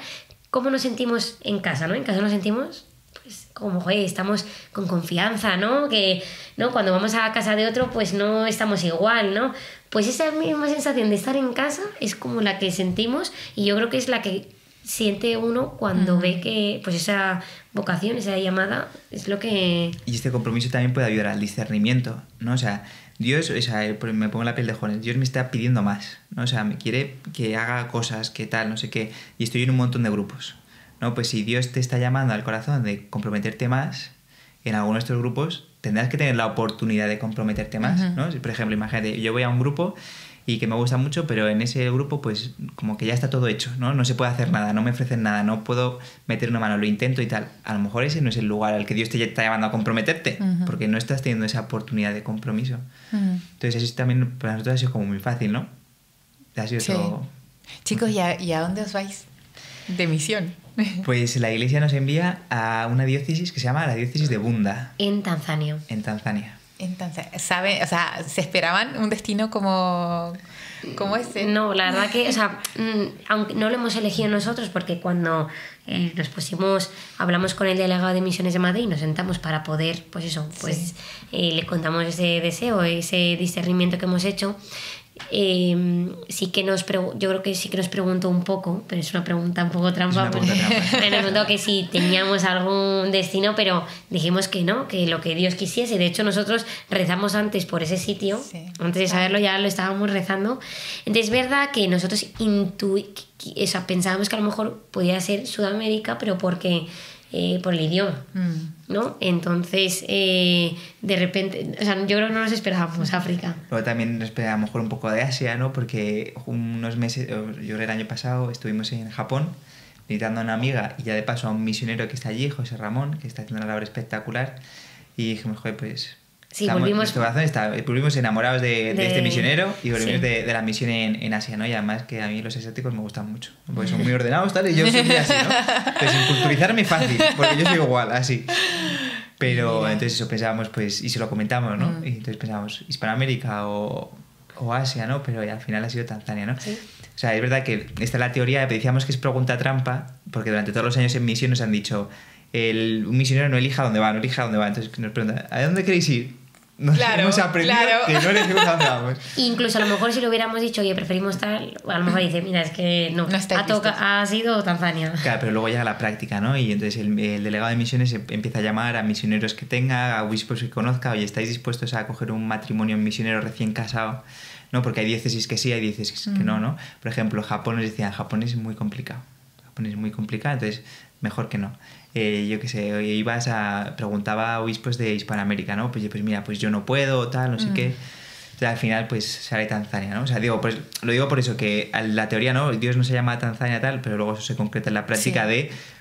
cómo nos sentimos en casa, ¿no? En casa nos sentimos pues como, estamos con confianza, ¿no? Que, ¿no? Cuando vamos a casa de otro, pues no estamos igual, ¿no? Pues esa misma sensación de estar en casa es como la que sentimos, y yo creo que es la que siente uno cuando ve que pues esa vocación, esa llamada es lo que... Y este compromiso también puede ayudar al discernimiento, ¿no? O sea, Dios, o sea, me pongo en la piel de jóvenes, Dios me está pidiendo más, ¿no? O sea, me quiere que haga cosas, que tal, no sé qué, y estoy en un montón de grupos, ¿no? Pues si Dios te está llamando al corazón de comprometerte más, en alguno de estos grupos tendrás que tener la oportunidad de comprometerte más, ¿no? Si, por ejemplo, imagínate, yo voy a un grupo y que me gusta mucho, pero en ese grupo pues como que ya está todo hecho, ¿no? No se puede hacer nada, no me ofrecen nada, no puedo meter una mano, lo intento y tal. A lo mejor ese no es el lugar al que Dios te está llamando a comprometerte, porque no estás teniendo esa oportunidad de compromiso. Entonces eso también para nosotros ha sido como muy fácil, ¿no? Ha sido todo... Chicos, ¿y a dónde os vais de misión? Pues la iglesia nos envía a una diócesis que se llama la diócesis de Bunda. En Tanzania. Entonces, ¿sabe? O sea, ¿se esperaban un destino como este? No, la verdad que, o sea, aunque no lo hemos elegido nosotros, porque cuando nos pusimos, hablamos con el delegado de Misiones de Madrid y nos sentamos para poder, pues eso, pues le contamos ese deseo, ese discernimiento que hemos hecho. Yo creo que sí que nos preguntó un poco, pero es una pregunta un poco trampa. Nos preguntó que si teníamos algún destino, pero dijimos que no, que lo que Dios quisiese. De hecho, nosotros rezamos antes por ese sitio, antes de saberlo ya lo estábamos rezando. Entonces es verdad que nosotros pensábamos que a lo mejor podía ser Sudamérica, pero porque por el idioma, ¿no? Entonces, de repente, o sea, yo creo que no nos esperábamos África. Luego también nos esperábamos a lo mejor un poco de Asia, ¿no? Porque unos meses, yo el año pasado estuvimos en Japón visitando a una amiga y ya de paso a un misionero que está allí, José Ramón, que está haciendo una labor espectacular. Y dijimos, joder, pues... Sí, volvimos enamorados de este misionero y volvimos de la misión en Asia, ¿no? Y además que a mí los asiáticos me gustan mucho, porque son muy ordenados, tal, y yo soy muy así, ¿no? Entonces, sin culturizarme fácil, porque yo soy igual, así. Pero entonces eso pensábamos, pues, y se lo comentamos, ¿no? Y entonces pensábamos, Hispanoamérica o Asia, ¿no? Pero al final ha sido Tanzania, ¿no? Sí. O sea, es verdad que esta es la teoría, decíamos que es pregunta trampa, porque durante todos los años en misión nos han dicho, un misionero no elija dónde va, no elija dónde va. Entonces nos preguntan, ¿a dónde queréis ir? Hemos aprendido que no elegimos a dónde vamos. Incluso a lo mejor si lo hubiéramos dicho, oye, preferimos tal, a lo mejor dice, mira, es que no ha sido Tanzania. Claro, pero luego llega la práctica, ¿no? Y entonces el delegado de misiones empieza a llamar a misioneros que tenga, a obispos que conozca, oye, ¿estáis dispuestos a coger un matrimonio en misionero recién casado? ¿No? Porque hay diócesis que sí, hay diócesis que no, ¿no? Por ejemplo, Japón nos decían, Japón es muy complicado. Japón es muy complicado, entonces mejor que no. Yo qué sé, preguntaba a obispos de Hispanoamérica, ¿no? Pues mira, pues yo no puedo, tal, no sé qué. Entonces al final pues sale Tanzania, ¿no? O sea, pues, lo digo por eso, que la teoría, ¿no? Dios no se llama Tanzania tal, pero luego eso se concreta en la práctica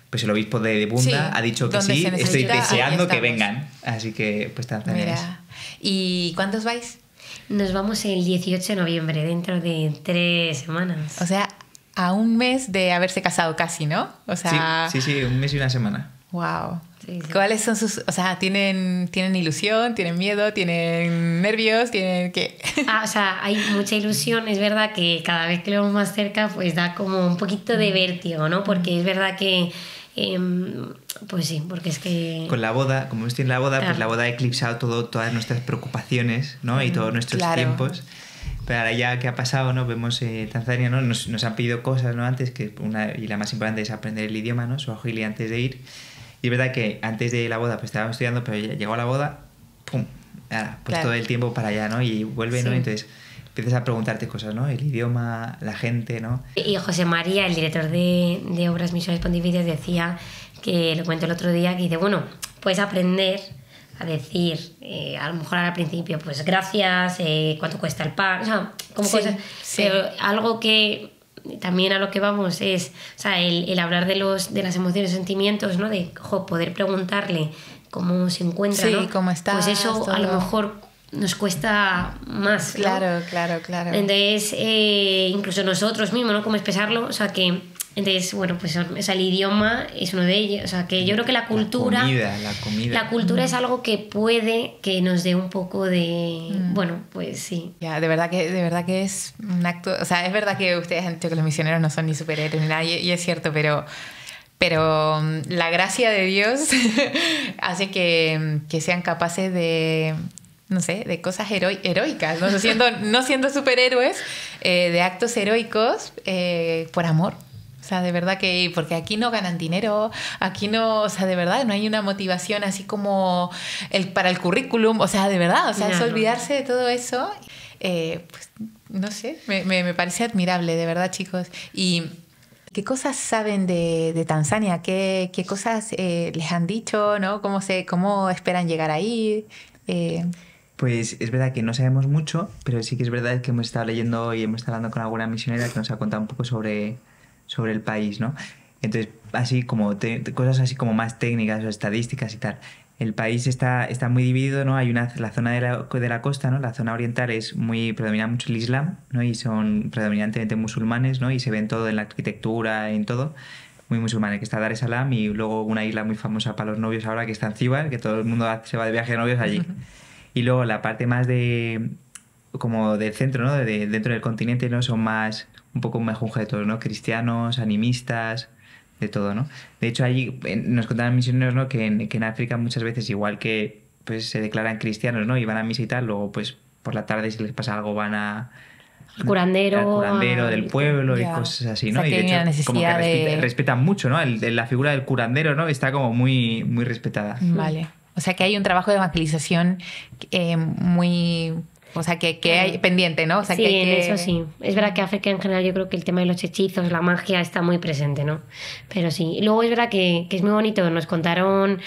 pues el obispo de Bunda ha dicho que sí, estoy deseando que vengan. Así que pues Tanzania es. ¿Y cuántos vais? Nos vamos el 18 de noviembre, dentro de 3 semanas. O sea, a un mes de haberse casado casi, ¿no? O sea... Sí, un mes y una semana. Wow. Sí. ¿Cuáles son sus...? O sea, ¿tienen ilusión? ¿Tienen miedo? ¿Tienen nervios? ¿Tienen qué? O sea, hay mucha ilusión. Es verdad que cada vez que lo vemos más cerca, pues da como un poquito de vértigo, ¿no? Porque es verdad que... pues sí, porque es que... Con la boda, como estoy en la boda, pues la boda ha eclipsado todas nuestras preocupaciones, ¿no? Y todos nuestros tiempos. Pero ahora ya que ha pasado, ¿no? Vemos Tanzania, ¿no? Nos han pedido cosas, ¿no? Antes, y la más importante es aprender el idioma, ¿no? Swahili antes de ir. Y es verdad que antes de la boda pues estábamos estudiando, pero ya llegó la boda, ¡pum! Ahora, pues todo el tiempo para allá, ¿no? Y vuelve, ¿no? Entonces empiezas a preguntarte cosas, ¿no? El idioma, la gente, ¿no? Y José María, el director de Obras Misionales Pontificias, decía, que lo cuento el otro día, que dice, bueno, puedes aprender a decir, a lo mejor al principio, pues gracias, cuánto cuesta el pan, o sea, como cosas, pero algo que también a lo que vamos es, o sea, el hablar de las emociones, sentimientos, ¿no? De poder preguntarle cómo se encuentra, ¿no? Cómo está, pues eso todo. A lo mejor nos cuesta más, ¿no? Claro. Entonces, incluso nosotros mismos, ¿no? Cómo expresarlo, o sea, que... Entonces, bueno, pues o sea, el idioma es uno de ellos. O sea, que yo creo que la cultura... La comida. La cultura es algo que puede que nos dé un poco de... Bueno, pues sí. Ya, de verdad que es un acto... O sea, es verdad que ustedes han dicho que los misioneros no son ni superhéroes ni nada, y es cierto, pero la gracia de Dios hace que sean capaces de... No sé, de cosas heroicas, no siendo superhéroes, de actos heroicos por amor. O sea, de verdad que... Porque aquí no ganan dinero, aquí no... O sea, de verdad, no hay una motivación así como para el currículum. O sea, de verdad, o sea, es olvidarse de todo eso. Pues, no sé, me parece admirable, de verdad, chicos. ¿Y qué cosas saben de Tanzania? ¿Qué cosas les han dicho, no? ¿Cómo esperan llegar ahí? Pues es verdad que no sabemos mucho, pero sí que es verdad que hemos estado leyendo y hemos estado hablando con alguna misionera que nos ha contado un poco sobre el país, ¿no? Entonces, así como cosas así como más técnicas o estadísticas y tal. El país está muy dividido, ¿no? Hay la zona de la costa, ¿no? La zona oriental predomina mucho el Islam, ¿no? Y son predominantemente musulmanes, ¿no? Y se ven todo en la arquitectura, en todo, muy musulmanes, que está Dar es Salaam, y luego una isla muy famosa para los novios ahora que está en Zanzíbar, que todo el mundo se va de viaje de novios allí. Y luego la parte más como del centro, ¿no? Dentro del continente, ¿no? Son un poco más junjetos, ¿no? Cristianos, animistas, de todo, ¿no? De hecho, allí nos contaban misioneros, ¿no? Que en África muchas veces, igual que pues se declaran cristianos, ¿no? Y van a misa y tal, luego pues por la tarde si les pasa algo van al curandero del pueblo y cosas así, ¿no? O sea, y de hecho como que de... respetan mucho, ¿no? La figura del curandero, ¿no? Está como muy, muy respetada. Vale. O sea que hay un trabajo de evangelización muy O sea, que hay pendiente, ¿no? O sea, sí, que en eso sí. Es verdad que África en general yo creo que el tema de los hechizos, la magia está muy presente, ¿no? Pero sí. Y luego es verdad que es muy bonito. Nos contaron,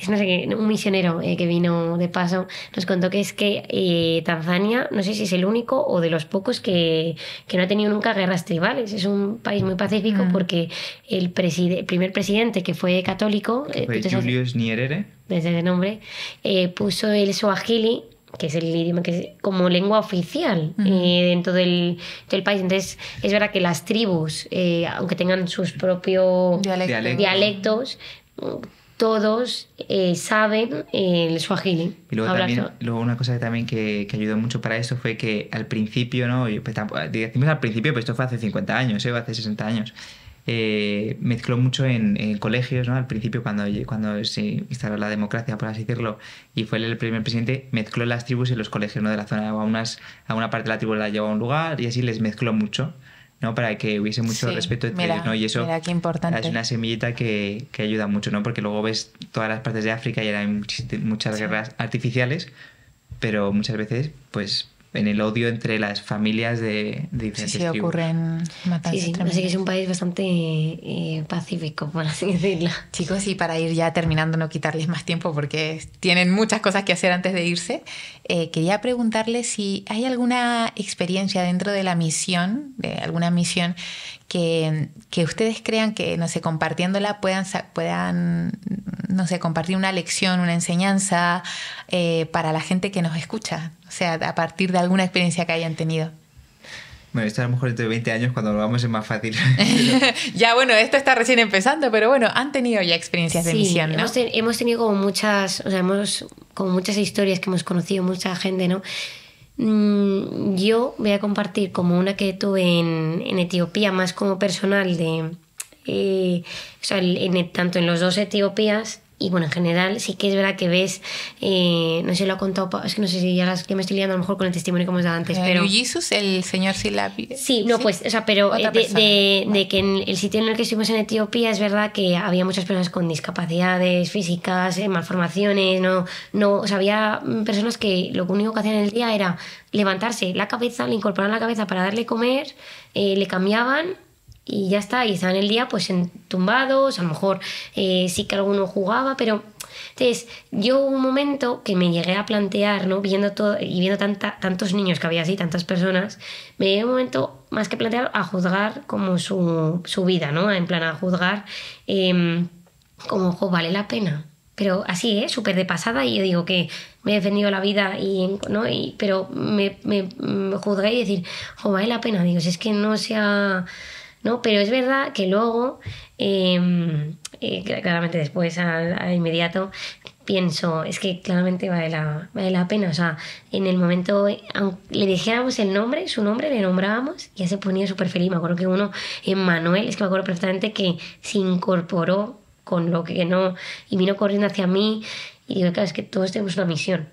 no sé qué, un misionero que vino de paso, nos contó que es que Tanzania, no sé si es el único o de los pocos que no ha tenido nunca guerras tribales. Es un país muy pacífico porque el primer presidente que fue católico... Fue Julius Nyerere. Desde ese nombre, puso el swahili, que es el idioma que es como lengua oficial dentro del país. Entonces es verdad que las tribus, aunque tengan sus propios dialectos, todos saben el swahili. Y luego una cosa también que ayudó mucho para eso fue que al principio, ¿no? Decimos al principio, pero esto fue hace 50 años, o hace 60 años. Mezcló mucho en colegios, ¿no? Al principio, cuando se instaló la democracia, por así decirlo, y fue el primer presidente, mezcló las tribus en los colegios, ¿no? De la zona. A una parte de la tribu la llevó a un lugar y así les mezcló mucho, ¿no? Para que hubiese mucho respeto entre ellos, ¿no? Y eso qué importante. Es una semillita que ayuda mucho, ¿no? Porque luego ves todas las partes de África y ahora hay muchas guerras artificiales, pero muchas veces, pues, en el odio entre las familias de diferentes tribus. Sí, ocurren matanzas tremendas. Así que es un país bastante pacífico, por así decirlo. Chicos, y para ir ya terminando, no quitarles más tiempo porque tienen muchas cosas que hacer antes de irse, quería preguntarles si hay alguna experiencia dentro de la misión, de alguna misión, que ustedes crean que, no sé, compartiéndola puedan no sé, compartir una lección, una enseñanza para la gente que nos escucha. O sea, a partir de alguna experiencia que hayan tenido. Bueno, esto a lo mejor dentro de 20 años cuando lo vamos es más fácil. Ya, bueno, esto está recién empezando, pero bueno, han tenido ya experiencias de misión, ¿no? Hemos tenido como muchas historias que hemos conocido, mucha gente, ¿no? Yo voy a compartir como una que tuve en Etiopía, más como personal, tanto en los dos Etiopías. Y bueno, en general sí que es verdad que ves, no sé si lo ha contado, es que no sé si ya me estoy liando a lo mejor con el testimonio que hemos dado antes, pero... Jesus, el señor Silapi. Sí, no, ¿sí? Pues, o sea, pero de que en el sitio en el que estuvimos en Etiopía es verdad que había muchas personas con discapacidades físicas, malformaciones, o sea, había personas que lo único que hacían en el día era levantarse la cabeza, le incorporaban la cabeza para darle comer, le cambiaban y ya está, y estaban el día pues tumbados, a lo mejor sí que alguno jugaba, pero entonces yo hubo un momento que me llegué a plantear, ¿no? Viendo todo y viendo tantos niños que había así, tantas personas, me llegué un momento más que plantear a juzgar como su vida, ¿no? En plan a juzgar como, vale la pena. Pero así, súper de pasada, y yo digo que me he defendido la vida, pero me juzgué y decir, vale la pena, digo, si es que no sea... ¿no? Pero es verdad que luego, claramente después, al inmediato, pienso, es que claramente vale la pena. O sea, en el momento, aunque le dijéramos su nombre, le nombrábamos, y ya se ponía súper feliz. Me acuerdo que uno, Manuel, es que me acuerdo perfectamente que se incorporó con lo que no, y vino corriendo hacia mí, y digo, claro, es que todos tenemos una misión,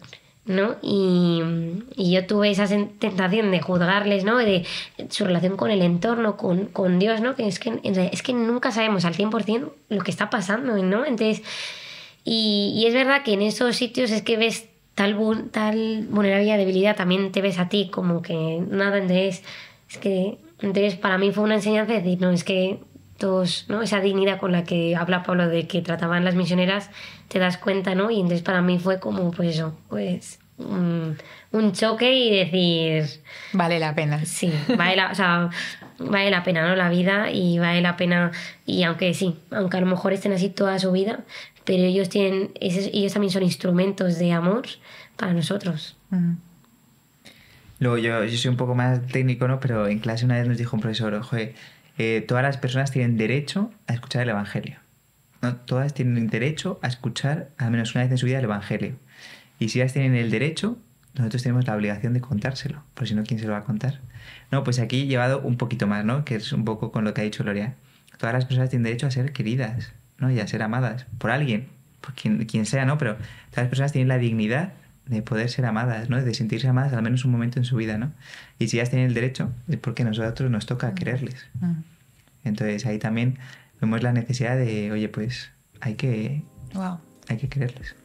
¿no? Y yo tuve esa tentación de juzgarles, ¿no? De su relación con el entorno, con Dios, ¿no? Que es que nunca sabemos al 100% lo que está pasando, ¿no? Entonces, y es verdad que en esos sitios es que ves tal vulnerabilidad, debilidad, también te ves a ti como que nada, entonces para mí fue una enseñanza de decir, no, es que todos, ¿no? Esa dignidad con la que habla Pablo de que trataban las misioneras, te das cuenta, ¿no? Y entonces para mí fue como, pues eso, pues un choque y decir... Vale la pena. Sí, vale la pena, ¿no? La vida, y vale la pena, y aunque a lo mejor estén así toda su vida, pero ellos también son instrumentos de amor para nosotros. Luego yo soy un poco más técnico, ¿no? Pero en clase una vez nos dijo un profesor, todas las personas tienen derecho a escuchar el Evangelio, ¿no? Todas tienen derecho a escuchar al menos una vez en su vida el Evangelio. Y si ellas tienen el derecho, nosotros tenemos la obligación de contárselo, porque si no, ¿quién se lo va a contar? No, pues aquí he llevado un poquito más, ¿no? Que es un poco con lo que ha dicho Gloria. Todas las personas tienen derecho a ser queridas, ¿no? Y a ser amadas por alguien, por quien sea, ¿no? Pero todas las personas tienen la dignidad de poder ser amadas, ¿no? De sentirse amadas al menos un momento en su vida, ¿no? Y si ellas tienen el derecho, es porque a nosotros nos toca quererles. Entonces ahí también vemos la necesidad de, oye, pues hay que quererles.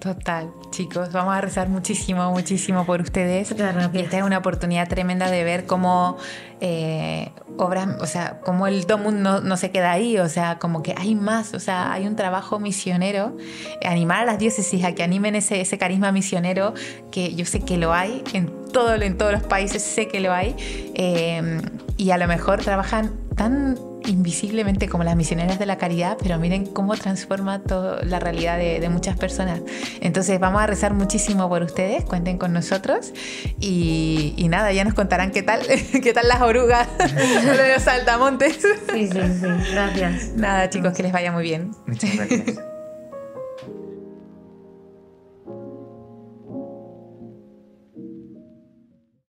Total, chicos, vamos a rezar muchísimo, muchísimo por ustedes. Gracias. Y esta es una oportunidad tremenda de ver cómo obras, o sea, cómo el Domus no se queda ahí, o sea, como que hay más, o sea, hay un trabajo misionero. Animar a las diócesis a que animen ese carisma misionero, que yo sé que lo hay en todos los países, sé que lo hay, y a lo mejor trabajan tan invisiblemente como las misioneras de la caridad, pero miren cómo transforma toda la realidad de muchas personas. Entonces vamos a rezar muchísimo por ustedes, cuenten con nosotros y nada, ya nos contarán qué tal las orugas de los saltamontes. Sí, gracias. Nada, chicos, que les vaya muy bien. Muchas gracias.